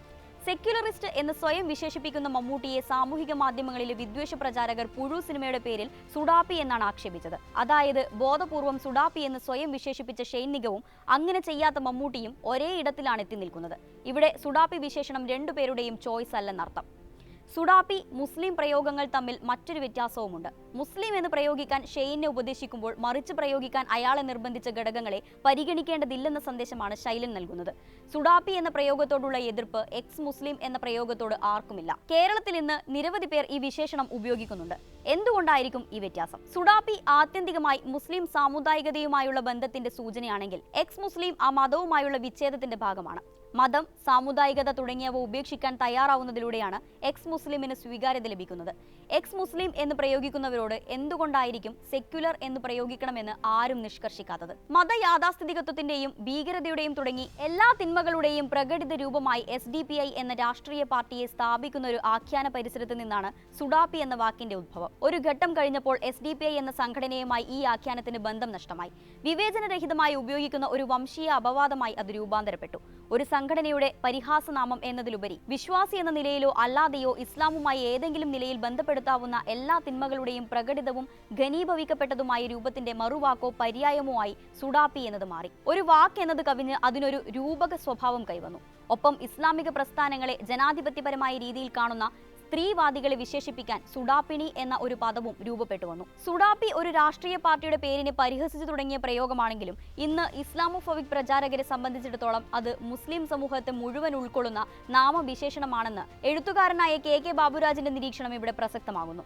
സെക്യുലറിസ്റ്റ് എന്ന് സ്വയം വിശേഷിപ്പിക്കുന്ന മമ്മൂട്ടിയെ സാമൂഹിക മാധ്യമങ്ങളിലെ വിദ്വേഷ പ്രചാരകർ പുഴു സിനിമയുടെ പേരിൽ സുഡാപ്പി എന്നാണ് ആക്ഷേപിച്ചത്. അതായത് ബോധപൂർവം സുഡാപ്പി എന്ന് സ്വയം വിശേഷിപ്പിച്ച ഷെയ്ൻ നിഗവും അങ്ങനെ ചെയ്യാത്ത മമ്മൂട്ടിയും ഒരേ ഇടത്തിലാണ് എത്തി നിൽക്കുന്നത്. ഇവിടെ സുഡാപ്പി വിശേഷണം രണ്ടുപേരുടെയും ചോയ്സ് അല്ലെന്നർത്ഥം. സുഡാപ്പി, മുസ്ലിം പ്രയോഗങ്ങൾ തമ്മിൽ മറ്റൊരു വ്യത്യാസവുമുണ്ട്. മുസ്ലിം എന്ന് പ്രയോഗിക്കാൻ ഷെയ്നെ ഉപദേശിക്കുമ്പോൾ മറിച്ച് പ്രയോഗിക്കാൻ അയാളെ നിർബന്ധിച്ച ഘടകങ്ങളെ പരിഗണിക്കേണ്ടതില്ലെന്ന സന്ദേശമാണ് ശൈലൻ നൽകുന്നത്. സുഡാപ്പി എന്ന പ്രയോഗത്തോടുള്ള എതിർപ്പ് എക്സ് മുസ്ലിം എന്ന പ്രയോഗത്തോട് ആർക്കുമില്ല. കേരളത്തിൽ ഇന്ന് നിരവധി പേർ ഈ വിശേഷണം ഉപയോഗിക്കുന്നുണ്ട്. എന്തുകൊണ്ടായിരിക്കും ഈ വ്യത്യാസം? സുഡാപ്പി ആത്യന്തികമായി മുസ്ലിം സാമുദായികതയുമായുള്ള ബന്ധത്തിന്റെ സൂചനയാണെങ്കിൽ എക്സ് മുസ്ലിം ആ മതവുമായുള്ള വിച്ഛേദത്തിന്റെ ഭാഗമാണ്. മതം, സാമുദായികത തുടങ്ങിയവ ഉപേക്ഷിക്കാൻ തയ്യാറാവുന്നതിലൂടെയാണ് എക്സ് മുസ്ലിമിന് സ്വീകാര്യത ലഭിക്കുന്നത്. എക്സ് മുസ്ലിം എന്ന് പ്രയോഗിക്കുന്നവരോട് എന്തുകൊണ്ടായിരിക്കും സെക്യുലർ എന്ന് പ്രയോഗിക്കണമെന്ന് ആരും നിഷ്കർഷിക്കാത്തത്? മതയാഥാസ്ഥിതികത്വത്തിന്റെയും ഭീകരതയുടെയും തുടങ്ങി എല്ലാ തിന്മകളുടെയും പ്രകടിത രൂപമായി SDPI എന്ന രാഷ്ട്രീയ പാർട്ടിയെ സ്ഥാപിക്കുന്ന ഒരു ആഖ്യാന പരിസരത്ത് നിന്നാണ് സുഡാപ്പി എന്ന വാക്കിന്റെ ഉദ്ഭവം. ഒരു ഘട്ടം കഴിഞ്ഞപ്പോൾ SDPI എന്ന സംഘടനയുമായി ഈ ആഖ്യാനത്തിന് ബന്ധം നഷ്ടമായി. വിവേചനരഹിതമായി ഉപയോഗിക്കുന്ന ഒരു വംശീയ അപവാദമായി അത് രൂപാന്തരപ്പെട്ടു. ഒരു സംഘടനയുടെ പരിഹാസനാമം എന്നതിലുപരി വിശ്വാസി എന്ന നിലയിലോ അല്ലാതെയോ ഇസ്ലാമുമായി ഏതെങ്കിലും നിലയിൽ ബന്ധപ്പെടുത്താവുന്ന എല്ലാ തിന്മകളുടെയും പ്രകടിതവും ഘനീഭവിക്കപ്പെട്ടതുമായ രൂപത്തിന്റെ മറുവാക്കോ പര്യായമോ ആയി സുഡാപ്പി എന്നത് മാറി. ഒരു വാക്ക് എന്നത് കവിഞ്ഞ് അതിനൊരു രൂപക സ്വഭാവം കൈവന്നു. ഒപ്പം ഇസ്ലാമിക പ്രസ്ഥാനങ്ങളെ ജനാധിപത്യപരമായ രീതിയിൽ കാണുന്ന സ്ത്രീവാദികളെ വിശേഷിപ്പിക്കാൻ സുഡാപ്പിണി എന്ന ഒരു പദവും രൂപപ്പെട്ടു വന്നു. സുഡാപ്പി ഒരു രാഷ്ട്രീയ പാർട്ടിയുടെ പേരിനെ പരിഹസിച്ചു തുടങ്ങിയ പ്രയോഗമാണെങ്കിലും ഇന്ന് ഇസ്ലാമോഫോബിക് പ്രചാരകരെ സംബന്ധിച്ചിടത്തോളം അത് മുസ്ലിം സമൂഹത്തെ മുഴുവൻ ഉൾക്കൊള്ളുന്ന നാമവിശേഷണമാണെന്ന് എഴുത്തുകാരനായ കെ ബാബുരാജിന്റെ നിരീക്ഷണം ഇവിടെ പ്രസക്തമാകുന്നു.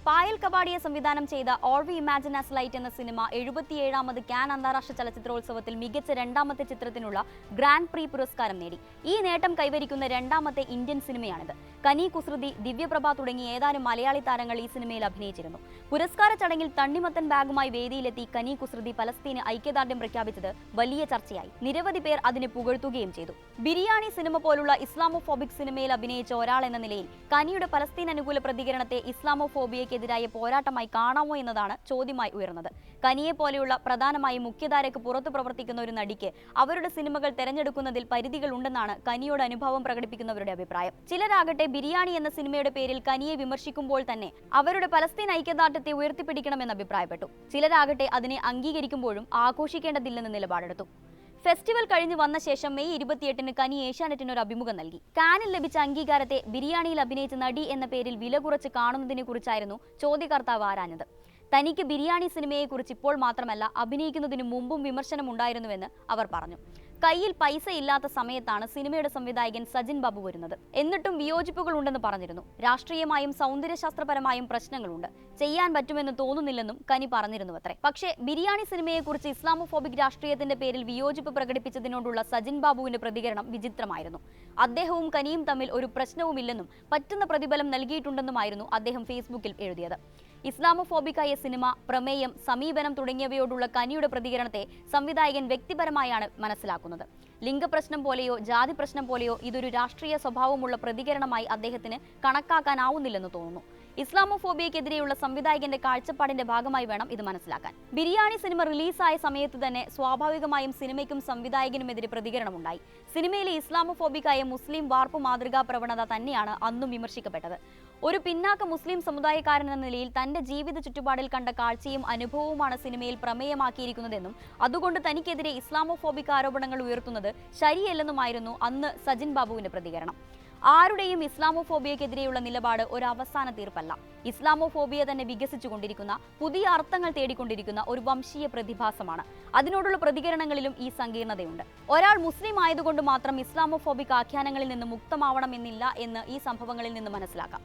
പായൽ കപാടിയെ സംവിധാനം ചെയ്ത all we imagine as light എന്ന സിനിമ 77ാമത് കാൻ അന്താരാഷ്ട്ര ചലച്ചിത്രോത്സവത്തിൽ മികച്ച രണ്ടാമത്തെ ചിത്രത്തിനുള്ള ഗ്രാൻഡ് പ്രീ പുരസ്കാരം നേടി. ഈ നേട്ടം കൈവരിക്കുന്ന രണ്ടാമത്തെ ഇന്ത്യൻ സിനിമയാണിത്. കനി കുസൃതി, ദിവ്യപ്രഭ തുടങ്ങി ഏതാനും മലയാളി താരങ്ങൾ ഈ സിനിമയിൽ അഭിനയിച്ചിരുന്നു. പുരസ്കാര ചടങ്ങിൽ തണ്ണിമത്തൻ ബാഗുമായി വേദിയിലെത്തി കനി കുസൃതി പലസ്തീന് ഐക്യദാർഢ്യം പ്രഖ്യാപിച്ചത് വലിയ ചർച്ചയായി. നിരവധി പേർ അതിനെ പുകഴ്ത്തുകയും ചെയ്തു. ബിരിയാണി സിനിമ പോലുള്ള ഇസ്ലാമോഫോബിക് സിനിമയിൽ അഭിനയിച്ച ഒരാൾ എന്ന നിലയിൽ കനിയുടെ പലസ്തീൻ അനുകൂല പ്രതികരണത്തെ ഇസ്ലാമോഫോബിയക്കെതിരായ പോരാട്ടമായി കാണാമോ എന്നതാണ് ചോദ്യമായി ഉയർന്നത്. കനിയെ പോലെയുള്ള പ്രധാനമായും മുഖ്യധാരയ്ക്ക് പുറത്തു പ്രവർത്തിക്കുന്ന ഒരു നടിക്ക് അവരുടെ സിനിമകൾ തെരഞ്ഞെടുക്കുന്നതിൽ പരിധികൾ ഉണ്ടെന്നാണ് കനിയോട് അനുഭവം പ്രകടിപ്പിക്കുന്നവരുടെ അഭിപ്രായം. ചിലരാകട്ടെ ബിരിയാണി എന്ന സിനിമയുടെ പേരിൽ കനിയെ വിമർശിക്കുമ്പോൾ തന്നെ അവരുടെ പലസ്തീൻ ഐക്യദാർഢ്യത്തെ ഉയർത്തിപ്പിടിക്കണമെന്ന് അഭിപ്രായപ്പെട്ടു. ചിലരാകട്ടെ അതിനെ അംഗീകരിക്കുമ്പോഴും ആഘോഷിക്കേണ്ടതില്ലെന്ന് നിലപാടെടുത്തു. ഫെസ്റ്റിവൽ കഴിഞ്ഞു വന്ന ശേഷം മെയ് 28-ന് കനി ഏഷ്യാനെറ്റിന് ഒരു അഭിമുഖം നൽകി. കാനിൽ ലഭിച്ച അംഗീകാരത്തെ ബിരിയാണിയിൽ അഭിനയിച്ച നടി എന്ന പേരിൽ വില കുറച്ച് കാണുന്നതിനെ കുറിച്ചായിരുന്നു ചോദ്യകർത്താവ് ആരാഞ്ഞത്. തനിക്ക് ബിരിയാണി സിനിമയെക്കുറിച്ച് ഇപ്പോൾ മാത്രമല്ല അഭിനയിക്കുന്നതിന് മുമ്പും വിമർശനം ഉണ്ടായിരുന്നുവെന്ന് അവർ പറഞ്ഞു. കയ്യിൽ പൈസ ഇല്ലാത്ത സമയത്താണ് സിനിമയുടെ സംവിധായകൻ സജിൻ ബാബു വരുന്നത്. എന്നിട്ടും വിയോജിപ്പുകൾ ഉണ്ടെന്ന് പറഞ്ഞിരുന്നു. രാഷ്ട്രീയമായും സൗന്ദര്യശാസ്ത്രപരമായും പ്രശ്നങ്ങളുണ്ട്. ചെയ്യാൻ പറ്റുമെന്ന് തോന്നുന്നില്ലെന്നും കനി പറഞ്ഞിരുന്നുവത്രേ. പക്ഷേ ബിരിയാണി സിനിമയെക്കുറിച്ച് ഇസ്ലാമോഫോബിക് രാഷ്ട്രീയത്തിന്റെ പേരിൽ വിയോജിപ്പ് പ്രകടിപ്പിച്ചതിനോടുള്ള സജിൻ ബാബുവിന്റെ പ്രതികരണം വിചിത്രമായിരുന്നു. അദ്ദേഹവും കനിയും തമ്മിൽ ഒരു പ്രശ്നവുമില്ലെന്നും പറ്റുന്ന പ്രതിഫലം നൽകിയിട്ടുണ്ടെന്നുമായിരുന്നു അദ്ദേഹം ഫേസ്ബുക്കിൽ എഴുതിയത്. ഇസ്ലാമോഫോബിക്കായ സിനിമ, പ്രമേയം, സമീപനം തുടങ്ങിയവയോടുള്ള കനിയുടെ പ്രതികരണത്തെ സംവിധായകൻ വ്യക്തിപരമായാണ് മനസ്സിലാക്കുന്നത്. ലിംഗപ്രശ്നം പോലെയോ ജാതി പ്രശ്നം പോലെയോ ഇതൊരു രാഷ്ട്രീയ സ്വഭാവമുള്ള പ്രതികരണമായി അദ്ദേഹത്തിന് കണക്കാക്കാനാവുന്നില്ലെന്ന് തോന്നുന്നു. ഇസ്ലാമോഫോബിയക്കെതിരെയുള്ള സംവിധായകന്റെ കാഴ്ചപ്പാടിന്റെ ഭാഗമായി വേണം ഇത് മനസ്സിലാക്കാൻ. ബിരിയാണി സിനിമ റിലീസായ സമയത്ത് തന്നെ സ്വാഭാവികമായും സിനിമയ്ക്കും സംവിധായകനുമെതിരെ പ്രതികരണമുണ്ടായി. സിനിമയിലെ ഇസ്ലാമോഫോബിക്കായ മുസ്ലിം വാർപ്പ് മാതൃകാ പ്രവണത തന്നെയാണ് അന്നും വിമർശിക്കപ്പെട്ടത്. ഒരു പിന്നാക്ക മുസ്ലിം സമുദായക്കാരൻ എന്ന നിലയിൽ തന്റെ ജീവിത ചുറ്റുപാടിൽ കണ്ട കാഴ്ചയും അനുഭവവുമാണ് സിനിമയിൽ പ്രമേയമാക്കിയിരിക്കുന്നതെന്നും അതുകൊണ്ട് തനിക്കെതിരെ ഇസ്ലാമോഫോബിക് ആരോപണങ്ങൾ ഉയർത്തുന്നത് ശരിയല്ലെന്നുമായിരുന്നു അന്ന് സജിൻ ബാബുവിന്റെ പ്രതികരണം. ആരുടെയും ഇസ്ലാമോഫോബിയക്കെതിരെയുള്ള നിലപാട് ഒരു അവസാന തീർപ്പല്ല. ഇസ്ലാമോഫോബിയ തന്നെ വികസിച്ചുകൊണ്ടിരിക്കുന്ന, പുതിയ അർത്ഥങ്ങൾ തേടിക്കൊണ്ടിരിക്കുന്ന ഒരു വംശീയ പ്രതിഭാസമാണ്. അതിനോടുള്ള പ്രതികരണങ്ങളിലും ഈ സങ്കീർണതയുണ്ട്. ഒരാൾ മുസ്ലിം ആയതുകൊണ്ട് മാത്രം ഇസ്ലാമോഫോബിക് ആഖ്യാനങ്ങളിൽ നിന്ന് മുക്തമാവണമെന്നില്ല എന്ന് ഈ സംഭവങ്ങളിൽ നിന്ന് മനസ്സിലാക്കാം.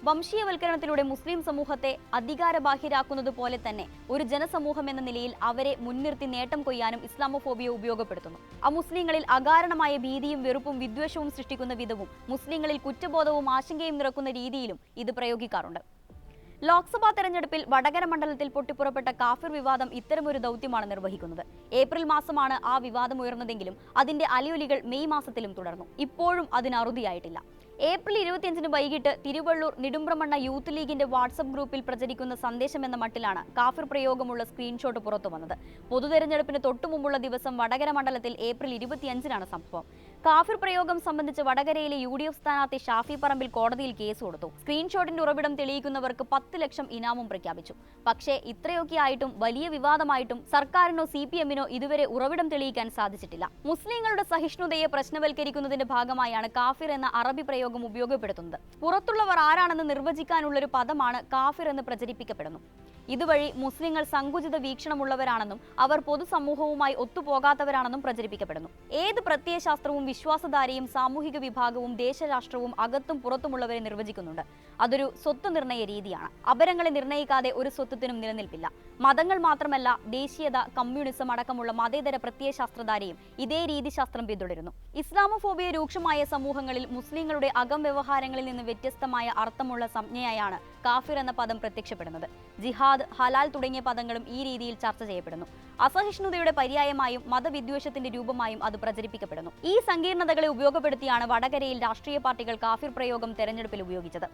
വംശീയവൽക്കരണത്തിലൂടെ മുസ്ലിം സമൂഹത്തെ അധികാരബാഹ്യരാക്കുന്നത് പോലെ തന്നെ ഒരു ജനസമൂഹം എന്ന നിലയിൽ അവരെ മുൻനിർത്തി നേട്ടം കൊയ്യാനും ഇസ്ലാമോഫോബിയ ഉപയോഗപ്പെടുത്തുന്നു. അമുസ്ലിങ്ങളിൽ അകാരണമായ ഭീതിയും വെറുപ്പും വിദ്വേഷവും സൃഷ്ടിക്കുന്ന വിധവും മുസ്ലിങ്ങളിൽ കുറ്റബോധവും ആശങ്കയും നിറക്കുന്ന രീതിയിലും ഇത് പ്രയോഗിക്കാറുണ്ട്. ലോക്സഭാ തെരഞ്ഞെടുപ്പിൽ വടകര മണ്ഡലത്തിൽ പൊട്ടിപ്പുറപ്പെട്ട കാഫിർ വിവാദം ഇത്തരമൊരു ദൗത്യമാണ് നിർവഹിക്കുന്നത്. ഏപ്രിൽ മാസമാണ് ആ വിവാദം ഉയർന്നതെങ്കിലും അതിന്റെ അലയൊലികൾ മെയ് മാസത്തിലും തുടർന്നു. ഇപ്പോഴും അതിന് അറുതിയായിട്ടില്ല. ഏപ്രിൽ 25-ന് വൈകിട്ട് തിരുവള്ളൂർ നെടുമ്പ്രമണ്ണ യൂത്ത് ലീഗിന്റെ വാട്സപ്പ് ഗ്രൂപ്പിൽ പ്രചരിക്കുന്ന സന്ദേശം എന്ന മട്ടിലാണ് കാഫിർ പ്രയോഗമുള്ള സ്ക്രീൻഷോട്ട് പുറത്തു വന്നത്. പൊതുതെരഞ്ഞെടുപ്പിന് തൊട്ടുമുമ്പുള്ള ദിവസം വടകര മണ്ഡലത്തിൽ ഏപ്രിൽ 25-നാണ് സംഭവം. കാഫിർ പ്രയോഗം സംബന്ധിച്ച് വടകരയിലെ UDF സ്ഥാനാർത്ഥി ഷാഫി പറമ്പിൽ കോടതിയിൽ കേസ് കൊടുത്തു. സ്ക്രീൻഷോട്ടിന്റെ ഉറവിടം തെളിയിക്കുന്നവർക്ക് 10 ലക്ഷം ഇനാമും പ്രഖ്യാപിച്ചു. പക്ഷേ ഇത്രയൊക്കെ ആയിട്ടും വലിയ വിവാദമായിട്ടും സർക്കാരിനോ CPM-നോ ഇതുവരെ ഉറവിടം തെളിയിക്കാൻ സാധിച്ചിട്ടില്ല. മുസ്ലിങ്ങളുടെ സഹിഷ്ണുതയെ പ്രശ്നവൽക്കരിക്കുന്നതിന്റെ ഭാഗമായാണ് കാഫിർ എന്ന അറബി പ്രയോഗം ഉപയോഗപ്പെടുത്തുന്നത്. പുറത്തുള്ളവർ ആരാണെന്ന് നിർവചിക്കാനുള്ളൊരു പദമാണ് കാഫിർ എന്ന് പ്രചരിപ്പിക്കപ്പെടുന്നു. ഇതുവഴി മുസ്ലിങ്ങൾ സങ്കുചിത വീക്ഷണമുള്ളവരാണെന്നും അവർ പൊതുസമൂഹവുമായി ഒത്തുപോകാത്തവരാണെന്നും പ്രചരിപ്പിക്കപ്പെടുന്നു. ഏത് പ്രത്യയശാസ്ത്രവും വിശ്വാസധാരയും സാമൂഹിക വിഭാഗവും ദേശരാഷ്ട്രവും അകത്തും പുറത്തുമുള്ളവരെ നിർവചിക്കുന്നുണ്ട്. അതൊരു സ്വത്ത് നിർണയ രീതിയാണ്. അപരങ്ങളെ നിർണയിക്കാതെ ഒരു സ്വത്വത്തിനും നിലനിൽപ്പില്ല. മതങ്ങൾ മാത്രമല്ല, ദേശീയത, കമ്മ്യൂണിസം അടക്കമുള്ള മതേതര പ്രത്യയശാസ്ത്രധാരയും ഇതേ രീതിശാസ്ത്രം പിന്തുടരുന്നു. ഇസ്ലാമോഫോബിയ രൂക്ഷമായ സമൂഹങ്ങളിൽ മുസ്ലിങ്ങളുടെ അകം വ്യവഹാരങ്ങളിൽ നിന്ന് വ്യത്യസ്തമായ അർത്ഥമുള്ള സംജ്ഞയായാണ് കാഫിർ എന്ന പദം പ്രത്യക്ഷപ്പെടുന്നത്. ജിഹാദ്, ഹലാൽ തുടങ്ങിയ പദങ്ങളും ഈ രീതിയിൽ ചർച്ച ചെയ്യപ്പെടുന്നു. അസഹിഷ്ണുതയുടെ പര്യായമായും മതവിദ്വേഷത്തിന്റെ രൂപമായും അത് പ്രചരിപ്പിക്കപ്പെടുന്നു. ഈ സങ്കീർണതകളെ ഉപയോഗപ്പെടുത്തിയാണ് വടകരയിൽ രാഷ്ട്രീയ പാർട്ടികൾ കാഫിർ പ്രയോഗം തെരഞ്ഞെടുപ്പിൽ ഉപയോഗിച്ചത്.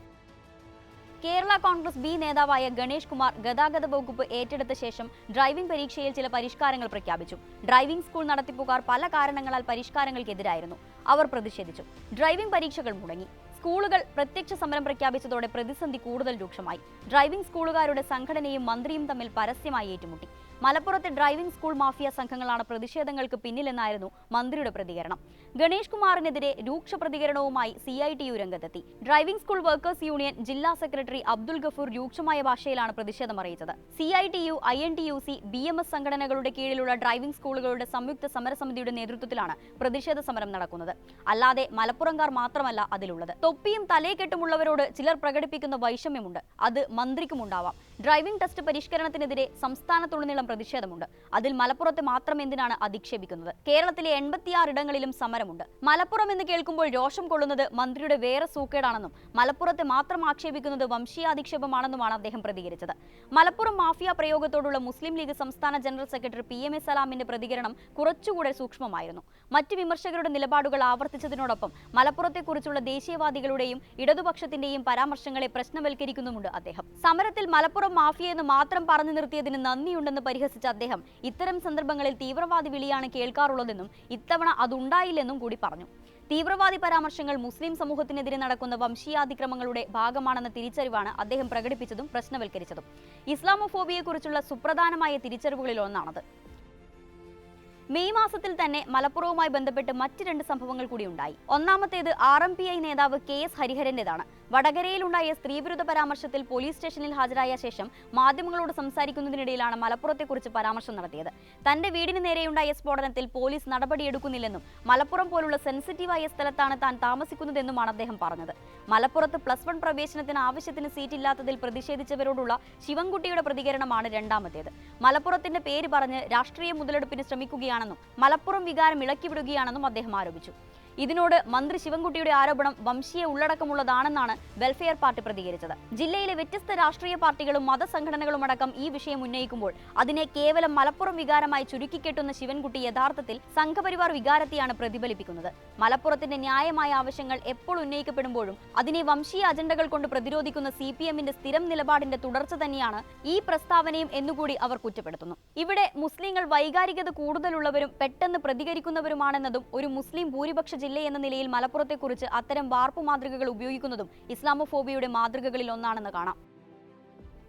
കേരള കോൺഗ്രസ് ബി നേതാവായ ഗണേഷ് കുമാർ ഗതാഗത വകുപ്പ് ഏറ്റെടുത്ത ശേഷം ഡ്രൈവിംഗ് പരീക്ഷയിൽ ചില പരിഷ്കാരങ്ങൾ പ്രഖ്യാപിച്ചു. ഡ്രൈവിംഗ് സ്കൂൾ നടത്തിപ്പുകാർ പല കാരണങ്ങളാൽ പരിഷ്കാരങ്ങൾക്കെതിരായിരുന്നു. അവർ പ്രതിഷേധിച്ചു. ഡ്രൈവിംഗ് പരീക്ഷകൾ മുടങ്ങി. സ്കൂളുകൾ പ്രത്യക്ഷ സമരം പ്രഖ്യാപിച്ചതോടെ പ്രതിസന്ധി കൂടുതൽ രൂക്ഷമായി. ഡ്രൈവിംഗ് സ്കൂളുകാരുടെ സംഘടനയും മന്ത്രിയും തമ്മിൽ പരസ്യമായി ഏറ്റുമുട്ടി. മലപ്പുറത്തെ ഡ്രൈവിംഗ് സ്കൂൾ മാഫിയ സംഘങ്ങളാണ് പ്രതിഷേധങ്ങൾക്ക് പിന്നിലെന്നായിരുന്നു മന്ത്രിയുടെ പ്രതികരണം. ഗണേഷ് കുമാറിനെതിരെ രൂക്ഷ പ്രതികരണവുമായി CITU രംഗത്തെത്തി. ഡ്രൈവിംഗ് സ്കൂൾ വർക്കേഴ്സ് യൂണിയൻ ജില്ലാ സെക്രട്ടറി അബ്ദുൽ ഗഫൂർ രൂക്ഷമായ ഭാഷയിലാണ് പ്രതിഷേധം അറിയിച്ചത്. CITU, INTUC, BMS സംഘടനകളുടെ കീഴിലുള്ള ഡ്രൈവിംഗ് സ്കൂളുകളുടെ സംയുക്ത സമരസമിതിയുടെ നേതൃത്വത്തിലാണ് പ്രതിഷേധ സമരം നടക്കുന്നത്. അല്ലാതെ മലപ്പുറംകാർ മാത്രമല്ല അതിലുള്ളത്. തൊപ്പിയും തലയെക്കെട്ടുമുള്ളവരോട് ചിലർ പ്രകടിപ്പിക്കുന്ന വൈഷമ്യമുണ്ട്. അത് മന്ത്രിക്കുമുണ്ടാവാം. ഡ്രൈവിംഗ് ടെസ്റ്റ് പരിഷ്കരണത്തിനെതിരെ സംസ്ഥാനത്തുടനീളം പ്രതിഷേധമുണ്ട്. അതിൽ മലപ്പുറത്തെ മാത്രം എന്തിനാണ് അധിക്ഷേപിക്കുന്നത്? കേരളത്തിലെ 86 ഇടങ്ങളിലും സമരമുണ്ട്. മലപ്പുറം എന്ന് കേൾക്കുമ്പോൾ രോഷം കൊള്ളുന്നത് മന്ത്രിയുടെ വേറെ സൂക്കേടാണെന്നും മലപ്പുറത്തെ മാത്രം ആക്ഷേപിക്കുന്നത് വംശീയാധിക്ഷേപമാണെന്നുമാണ് അദ്ദേഹം പ്രതികരിച്ചത്. മലപ്പുറം മാഫിയ പ്രയോഗത്തോടുള്ള മുസ്ലിം ലീഗ് സംസ്ഥാന ജനറൽ സെക്രട്ടറി PMA സലാമിന്റെ പ്രതികരണം കുറച്ചുകൂടെ സൂക്ഷ്മമായിരുന്നു. മറ്റ് വിമർശകരുടെ നിലപാടുകൾ ആവർത്തിച്ചതിനോടൊപ്പം മലപ്പുറത്തെക്കുറിച്ചുള്ള ദേശീയവാദികളുടെയും ഇടതുപക്ഷത്തിന്റെയും പരാമർശങ്ങളെ പ്രശ്നവൽക്കരിക്കുന്നുമുണ്ട് അദ്ദേഹം. സമരത്തിൽ മലപ്പുറം മാഫിയ എന്ന് മാത്രം പറഞ്ഞു നിർത്തിയതിന് നന്ദിയുണ്ടെന്ന് പരിഹസിച്ച അദ്ദേഹം ഇത്തരം സന്ദർഭങ്ങളിൽ തീവ്രവാദി വിളിയാണ് കേൾക്കാറുള്ളതെന്നും ഇത്തവണ അതുണ്ടായില്ലെന്നും കൂടി പറഞ്ഞു. തീവ്രവാദി പരാമർശങ്ങൾ മുസ്ലിം സമൂഹത്തിനെതിരെ നടക്കുന്ന വംശീയാതിക്രമങ്ങളുടെ ഭാഗമാണെന്ന തിരിച്ചറിവാണ് അദ്ദേഹം പ്രകടിപ്പിച്ചതും പ്രശ്നവൽക്കരിച്ചതും. ഇസ്ലാമോഫോബിയെക്കുറിച്ചുള്ള സുപ്രധാനമായ തിരിച്ചറിവുകളിൽ ഒന്നാണത്. മെയ് മാസത്തിൽ തന്നെ മലപ്പുറവുമായി ബന്ധപ്പെട്ട് മറ്റ് 2 സംഭവങ്ങൾ കൂടി ഉണ്ടായി. ഒന്നാമത്തേത് RMPI നേതാവ് KS ഹരിഹരന്റേതാണ്. വടകരയിലുണ്ടായ സ്ത്രീവിരുദ്ധ പരാമർശത്തിൽ പോലീസ് സ്റ്റേഷനിൽ ഹാജരായ ശേഷം മാധ്യമങ്ങളോട് സംസാരിക്കുന്നതിനിടയിലാണ് മലപ്പുറത്തെക്കുറിച്ച് പരാമർശം നടത്തിയത്. തന്റെ വീടിന് നേരെയുണ്ടായ സ്ഫോടനത്തിൽ പോലീസ് നടപടിയെടുക്കുന്നില്ലെന്നും മലപ്പുറം പോലുള്ള സെൻസിറ്റീവായ സ്ഥലത്താണ് താൻ താമസിക്കുന്നതെന്നുമാണ് അദ്ദേഹം പറഞ്ഞത്. മലപ്പുറത്ത് +1 പ്രവേശനത്തിന് ആവശ്യത്തിന് സീറ്റില്ലാത്തതിൽ പ്രതിഷേധിച്ചവരോടുള്ള ശിവൻകുട്ടിയുടെ പ്രതികരണമാണ് രണ്ടാമത്തേത്. മലപ്പുറത്തിന്റെ പേര് പറഞ്ഞ് രാഷ്ട്രീയ മുതലെടുപ്പിന് ശ്രമിക്കുകയാണെന്നും മലപ്പുറം വികാരം ഇളക്കിവിടുകയാണെന്നും അദ്ദേഹം ആരോപിച്ചു. ഇതിനോട് മന്ത്രി ശിവൻകുട്ടിയുടെ ആരോപണം വംശീയ ഉള്ളടക്കമുള്ളതാണെന്നാണ് വെൽഫെയർ പാർട്ടി പ്രതികരിച്ചത്. ജില്ലയിലെ വ്യത്യസ്ത രാഷ്ട്രീയ പാർട്ടികളും മതസംഘടനകളും അടക്കം ഈ വിഷയം ഉന്നയിക്കുമ്പോൾ അതിനെ കേവലം മലപ്പുറം വികാരമായി ചുരുക്കിക്കെട്ടുന്ന ശിവൻകുട്ടി യഥാർത്ഥത്തിൽ സംഘപരിവാർ വികാരത്തെയാണ് പ്രതിഫലിപ്പിക്കുന്നത്. മലപ്പുറത്തിന്റെ ന്യായമായ ആവശ്യങ്ങൾ എപ്പോൾ ഉന്നയിക്കപ്പെടുമ്പോഴും അതിനെ വംശീയ അജണ്ടകൾ കൊണ്ട് പ്രതിരോധിക്കുന്ന CPMന്റെ സ്ഥിരം നിലപാടിന്റെ തുടർച്ച തന്നെയാണ് ഈ പ്രസ്താവനയും എന്നുകൂടി അവർ കുറ്റപ്പെടുത്തുന്നു. ഇവിടെ മുസ്ലിങ്ങൾ വൈകാരികത കൂടുതലുള്ളവരും പെട്ടെന്ന് പ്രതികരിക്കുന്നവരുമാണെന്നതും ഒരു മുസ്ലിം ഭൂരിപക്ഷ ജില്ല എന്ന നിലയിൽ മലപ്പുറത്തെക്കുറിച്ച് അത്തരം വാർപ്പു മാതൃകകൾ ഉപയോഗിക്കുന്നതും ഇസ്ലാമോഫോബിയയുടെ മാതൃകകളിൽ ഒന്നാണെന്ന് കാണാം.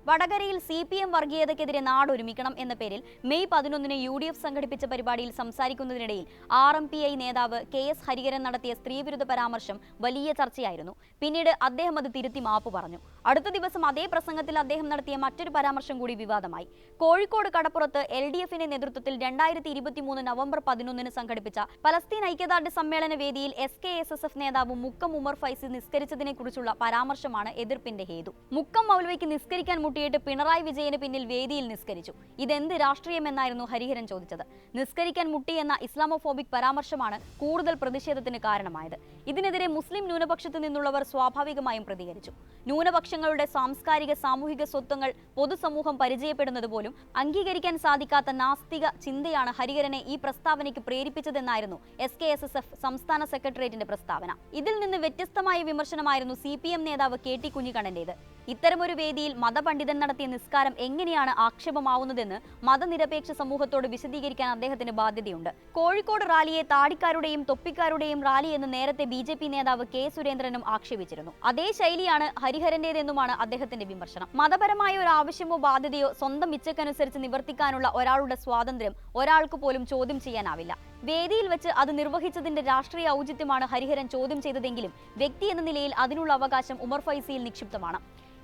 വടകരയിൽ CPM വർഗീയതയ്ക്കെതിരെ നാടൊരുമിക്കണം എന്ന പേരിൽ മെയ് 11 UDF സംഘടിപ്പിച്ച പരിപാടിയിൽ സംസാരിക്കുന്നതിനിടയിൽ RMPI നേതാവ് KS ഹരിഹരൻ നടത്തിയ സ്ത്രീവിരുദ്ധ പരാമർശം വലിയ ചർച്ചയായിരുന്നു. പിന്നീട് അദ്ദേഹം അത് തിരുത്തി മാപ്പ് പറഞ്ഞു. അടുത്ത ദിവസം അതേ പ്രസംഗത്തിൽ അദ്ദേഹം നടത്തിയ മറ്റൊരു പരാമർശം കൂടി വിവാദമായി. കോഴിക്കോട് കടപ്പുറത്ത് LDFന്റെ നേതൃത്വത്തിൽ 2023 നവംബർ 11 സംഘടിപ്പിച്ച പലസ്തീൻ ഐക്യദാർഢ്യ സമ്മേളന വേദിയിൽ SKSSF നേതാവ് മുക്കം ഉമർ ഫൈസി നിസ്കരിച്ചതിനെക്കുറിച്ചുള്ള പരാമർശമാണ് എതിർപ്പിന്റെ ഹേതു. മുക്കം മൗലവിക്ക് നിസ്കരിക്കാൻ മുട്ടിയിട്ട് പിണറായി വിജയന് പിന്നിൽ വേദിയിൽ നിസ്കരിച്ചു. ഇതെന്ത് രാഷ്ട്രീയമെന്നായിരുന്നു ഹരിഹരൻ ചോദിച്ചത്. നിസ്കരിക്കാൻ മുട്ടിയെന്ന ഇസ്ലാമോഫോബിക് പരാമർശമാണ് കൂടുതൽ പ്രതിഷേധത്തിന് കാരണമായത്. ഇതിനെതിരെ മുസ്ലിം ന്യൂനപക്ഷത്തു നിന്നുള്ളവർ സ്വാഭാവികമായും പ്രതികരിച്ചു. ന്യൂനപക്ഷങ്ങളുടെ സാംസ്കാരിക സാമൂഹിക സ്വത്വങ്ങൾ പൊതുസമൂഹം പരിചയപ്പെടുന്നത് പോലും അംഗീകരിക്കാൻ സാധിക്കാത്ത നാസ്തിക ചിന്തയാണ് ഹരിഹരനെ ഈ പ്രസ്താവനയ്ക്ക് പ്രേരിപ്പിച്ചതെന്നായിരുന്നു SKSSF സംസ്ഥാന സെക്രട്ടേറിയറ്റിന്റെ പ്രസ്താവന. ഇതിൽ നിന്ന് വ്യത്യസ്തമായ വിമർശനമായിരുന്നു CPM നേതാവ് KT കുഞ്ഞിക്കണ്ണന്റേത്. ഇത്തരമൊരു വേദിയിൽ മതപണ്ഡിതൻ നടത്തിയ നിസ്കാരം എങ്ങനെയാണ് ആക്ഷേപമാവുന്നതെന്ന് മതനിരപേക്ഷ സമൂഹത്തോട് വിശദീകരിക്കാൻ അദ്ദേഹത്തിന് ബാധ്യതയുണ്ട്. കോഴിക്കോട് റാലിയെ താടിക്കാരുടെയും തൊപ്പിക്കാരുടെയും റാലി എന്ന് നേരത്തെ BJP നേതാവ് K സുരേന്ദ്രനും ആക്ഷേപിച്ചിരുന്നു. അതേ ശൈലിയാണ് ഹരിഹരന്റേതെന്നുമാണ് അദ്ദേഹത്തിന്റെ വിമർശനം. മതപരമായ ഒരു ആവശ്യമോ ബാധ്യതയോ സ്വന്തം ഇച്ഛക്കനുസരിച്ച് നിവർത്തിക്കാനുള്ള ഒരാളുടെ സ്വാതന്ത്ര്യം ഒരാൾക്ക് പോലും ചോദ്യം ചെയ്യാനാവില്ല. വേദിയിൽ വെച്ച് അത് നിർവഹിച്ചതിന്റെ രാഷ്ട്രീയ ഔചിത്യമാണ് ഹരിഹരൻ ചോദ്യം ചെയ്തതെങ്കിലും വ്യക്തി എന്ന നിലയിൽ അതിനുള്ള അവകാശം ഉമർ ഫൈസിയിൽ നിക്ഷിപ്തമാണ്.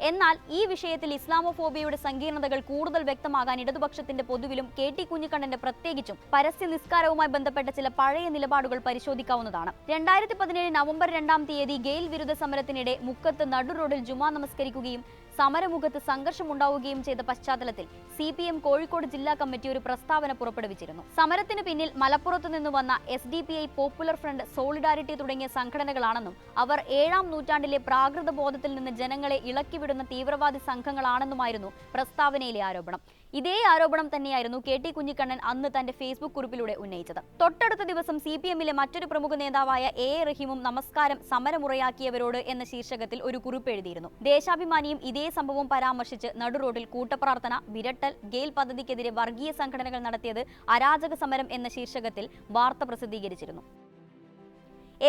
എന്നാൽ ഈ വിഷയത്തിൽ ഇസ്ലാമോഫോബിയയുടെ സങ്കീർണതകൾ കൂടുതൽ വ്യക്തമാകാൻ ഇടതുപക്ഷത്തിന്റെ പൊതുവിലും KT കുഞ്ഞിക്കണ്ണന്റെ പ്രത്യേകിച്ചും പരസ്യ നിസ്കാരവുമായി ബന്ധപ്പെട്ട ചില പഴയ നിലപാടുകൾ പരിശോധിക്കാവുന്നതാണ്. 2017 നവംബർ 2 ഗെയിൽ വിരുദ്ധ സമരത്തിനിടെ മുക്കത്ത് നടു റോഡിൽ ജുമാ നമസ്കരിക്കുകയും സമരമുഖത്ത് സംഘർഷമുണ്ടാവുകയും ചെയ്ത പശ്ചാത്തലത്തിൽ CPM കോഴിക്കോട് ജില്ലാ കമ്മിറ്റി ഒരു പ്രസ്താവന പുറപ്പെടുവിച്ചിരുന്നു. സമരത്തിന് പിന്നിൽ മലപ്പുറത്തു നിന്ന് വന്ന SDPI, പോപ്പുലർ ഫ്രണ്ട്, സോളിഡാരിറ്റി തുടങ്ങിയ സംഘടനകളാണെന്നും അവർ 7ാം നൂറ്റാണ്ടിലെ പ്രാകൃത ബോധത്തിൽ നിന്ന് ജനങ്ങളെ ഇളക്കിവിടുന്ന ഉൾപ്പെടുന്ന തീവ്രവാദി സംഘങ്ങളാണെന്നുമായിരുന്നു പ്രസ്താവനയിലെ ആരോപണം. ഇതേ ആരോപണം തന്നെയായിരുന്നു KT കുഞ്ഞിക്കണ്ണൻ അന്ന് തന്റെ ഫേസ്ബുക്ക് കുറിപ്പിലൂടെ ഉന്നയിച്ചത്. തൊട്ടടുത്ത ദിവസം CPM-ലെ മറ്റൊരു പ്രമുഖ നേതാവായ AA റഹീമും നമസ്കാരം സമരമുറയാക്കിയവരോട് എന്ന ശീർഷകത്തിൽ ഒരു കുറിപ്പ് എഴുതിയിരുന്നു. ദേശാഭിമാനിയും ഇതേ സംഭവം പരാമർശിച്ച് നടുറോഡിൽ കൂട്ടപ്രാർത്ഥന, വിരട്ടൽ, ഗെയിൽ പദ്ധതിക്കെതിരെ വർഗീയ സംഘടനകൾ നടത്തിയത് അരാജക സമരം എന്ന ശീർഷകത്തിൽ വാർത്ത പ്രസിദ്ധീകരിച്ചിരുന്നു.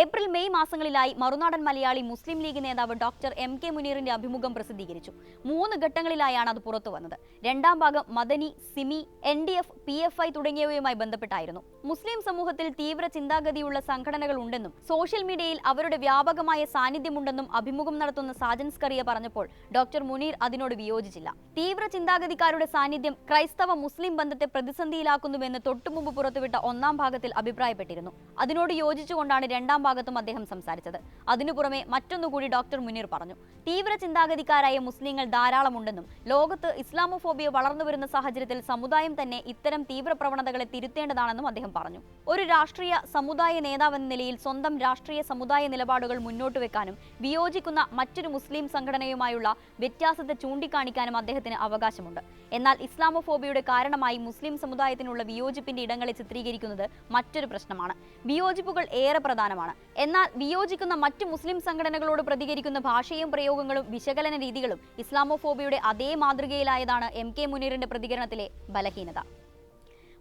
ഏപ്രിൽ മെയ് മാസങ്ങളിലായി മറുനാടൻ മലയാളി മുസ്ലിം ലീഗ് നേതാവ് ഡോക്ടർ MK മുനീറിന്റെ അഭിമുഖം പ്രസിദ്ധീകരിച്ചു. 3 ഘട്ടങ്ങളിലായാണ് അത് പുറത്തു വന്നത്. രണ്ടാം ഭാഗം മദനി, സിമി, NDF, PFI തുടങ്ങിയവയുമായി ബന്ധപ്പെട്ടായിരുന്നു. മുസ്ലിം സമൂഹത്തിൽ തീവ്ര ചിന്താഗതിയുള്ള സംഘടനകൾ ഉണ്ടെന്നും സോഷ്യൽ മീഡിയയിൽ അവരുടെ വ്യാപകമായ സാന്നിധ്യമുണ്ടെന്നും അഭിമുഖം നടത്തുന്ന സാജൻ സ്കറിയ പറഞ്ഞപ്പോൾ ഡോക്ടർ മുനീർ അതിനോട് വിയോജിച്ചില്ല. തീവ്ര ചിന്താഗതിക്കാരുടെ സാന്നിധ്യം ക്രൈസ്തവ മുസ്ലിം ബന്ധത്തെ പ്രതിസന്ധിയിലാക്കുന്നുവെന്ന് തൊട്ടുമുമ്പ് പുറത്തുവിട്ട 1-ാം ഭാഗത്തിൽ അഭിപ്രായപ്പെട്ടിരുന്നു. അതിനോട് യോജിച്ചുകൊണ്ടാണ് 2-ാം ഭാഗത്തും അദ്ദേഹം സംസാരിച്ചത്. അതിനു പുറമെ മറ്റൊന്നുകൂടി ഡോക്ടർ മുനീർ പറഞ്ഞു. തീവ്ര ചിന്താഗതിക്കാരായ മുസ്ലിങ്ങൾ ധാരാളമുണ്ടെന്നും ലോകത്ത് ഇസ്ലാമോഫോബിയ വളർന്നുവരുന്ന സാഹചര്യത്തിൽ സമുദായം തന്നെ ഇത്തരം തീവ്ര പ്രവണതകളെ തിരുത്തേണ്ടതാണെന്നും അദ്ദേഹം പറഞ്ഞു. ഒരു രാഷ്ട്രീയ സമുദായ നേതാവെന്ന നിലയിൽ സ്വന്തം രാഷ്ട്രീയ സമുദായ നിലപാടുകൾ മുന്നോട്ട് വെക്കാനും വിയോജിക്കുന്ന മറ്റൊരു മുസ്ലിം സംഘടനയുമായുള്ള വ്യത്യാസത്തെ ചൂണ്ടിക്കാണിക്കാനും അദ്ദേഹത്തിന് അവകാശമുണ്ട്. എന്നാൽ ഇസ്ലാമോഫോബിയയുടെ കാരണമായി മുസ്ലിം സമുദായത്തിനുള്ള വിയോജിപ്പിന്റെ ഇടങ്ങളെ ചിത്രീകരിക്കുന്നത് മറ്റൊരു പ്രശ്നമാണ്. വിയോജിപ്പുകൾ ഏറെ പ്രധാനമാണ്. എന്നാൽ വിയോജിക്കുന്ന മറ്റു മുസ്ലിം സംഘടനകളോട് പ്രതികരിക്കുന്ന ഭാഷയും പ്രയോഗങ്ങളും വിശകലന രീതികളും ഇസ്ലാമോഫോബിയയുടെ അതേ മാതൃകയിലായതാണ് MK മുനീറിന്റെ പ്രതികരണത്തിലെ ബലഹീനത.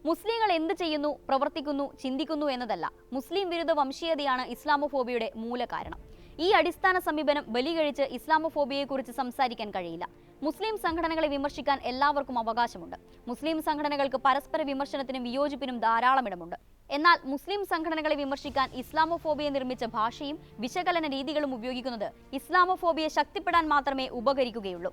മുസ്ലിങ്ങൾ എന്ത് ചെയ്യുന്നു, പ്രവർത്തിക്കുന്നു, ചിന്തിക്കുന്നു എന്നതല്ല, മുസ്ലിം വിരുദ്ധ വംശീയതയാണ് ഇസ്ലാമോഫോബിയയുടെ മൂലകാരണം. ഈ അടിസ്ഥാന സമീപനം ബലികഴിച്ച് ഇസ്ലാമോഫോബിയയെക്കുറിച്ച് സംസാരിക്കാൻ കഴിയില്ല. മുസ്ലിം സംഘടനകളെ വിമർശിക്കാൻ എല്ലാവർക്കും അവകാശമുണ്ട്. മുസ്ലിം സംഘടനകൾക്ക് പരസ്പര വിമർശനത്തിനും വിയോജിപ്പിനും ധാരാളം ഇടമുണ്ട്. എന്നാൽ മുസ്ലിം സംഘടനകളെ വിമർശിക്കാൻ ഇസ്ലാമോഫോബിയ നിർമ്മിച്ച ഭാഷയും വിശകലന രീതികളും ഉപയോഗിക്കുന്നത് ഇസ്ലാമോഫോബിയ ശക്തിപ്പെടാൻ മാത്രമേ ഉപകരിക്കുകയുള്ളൂ.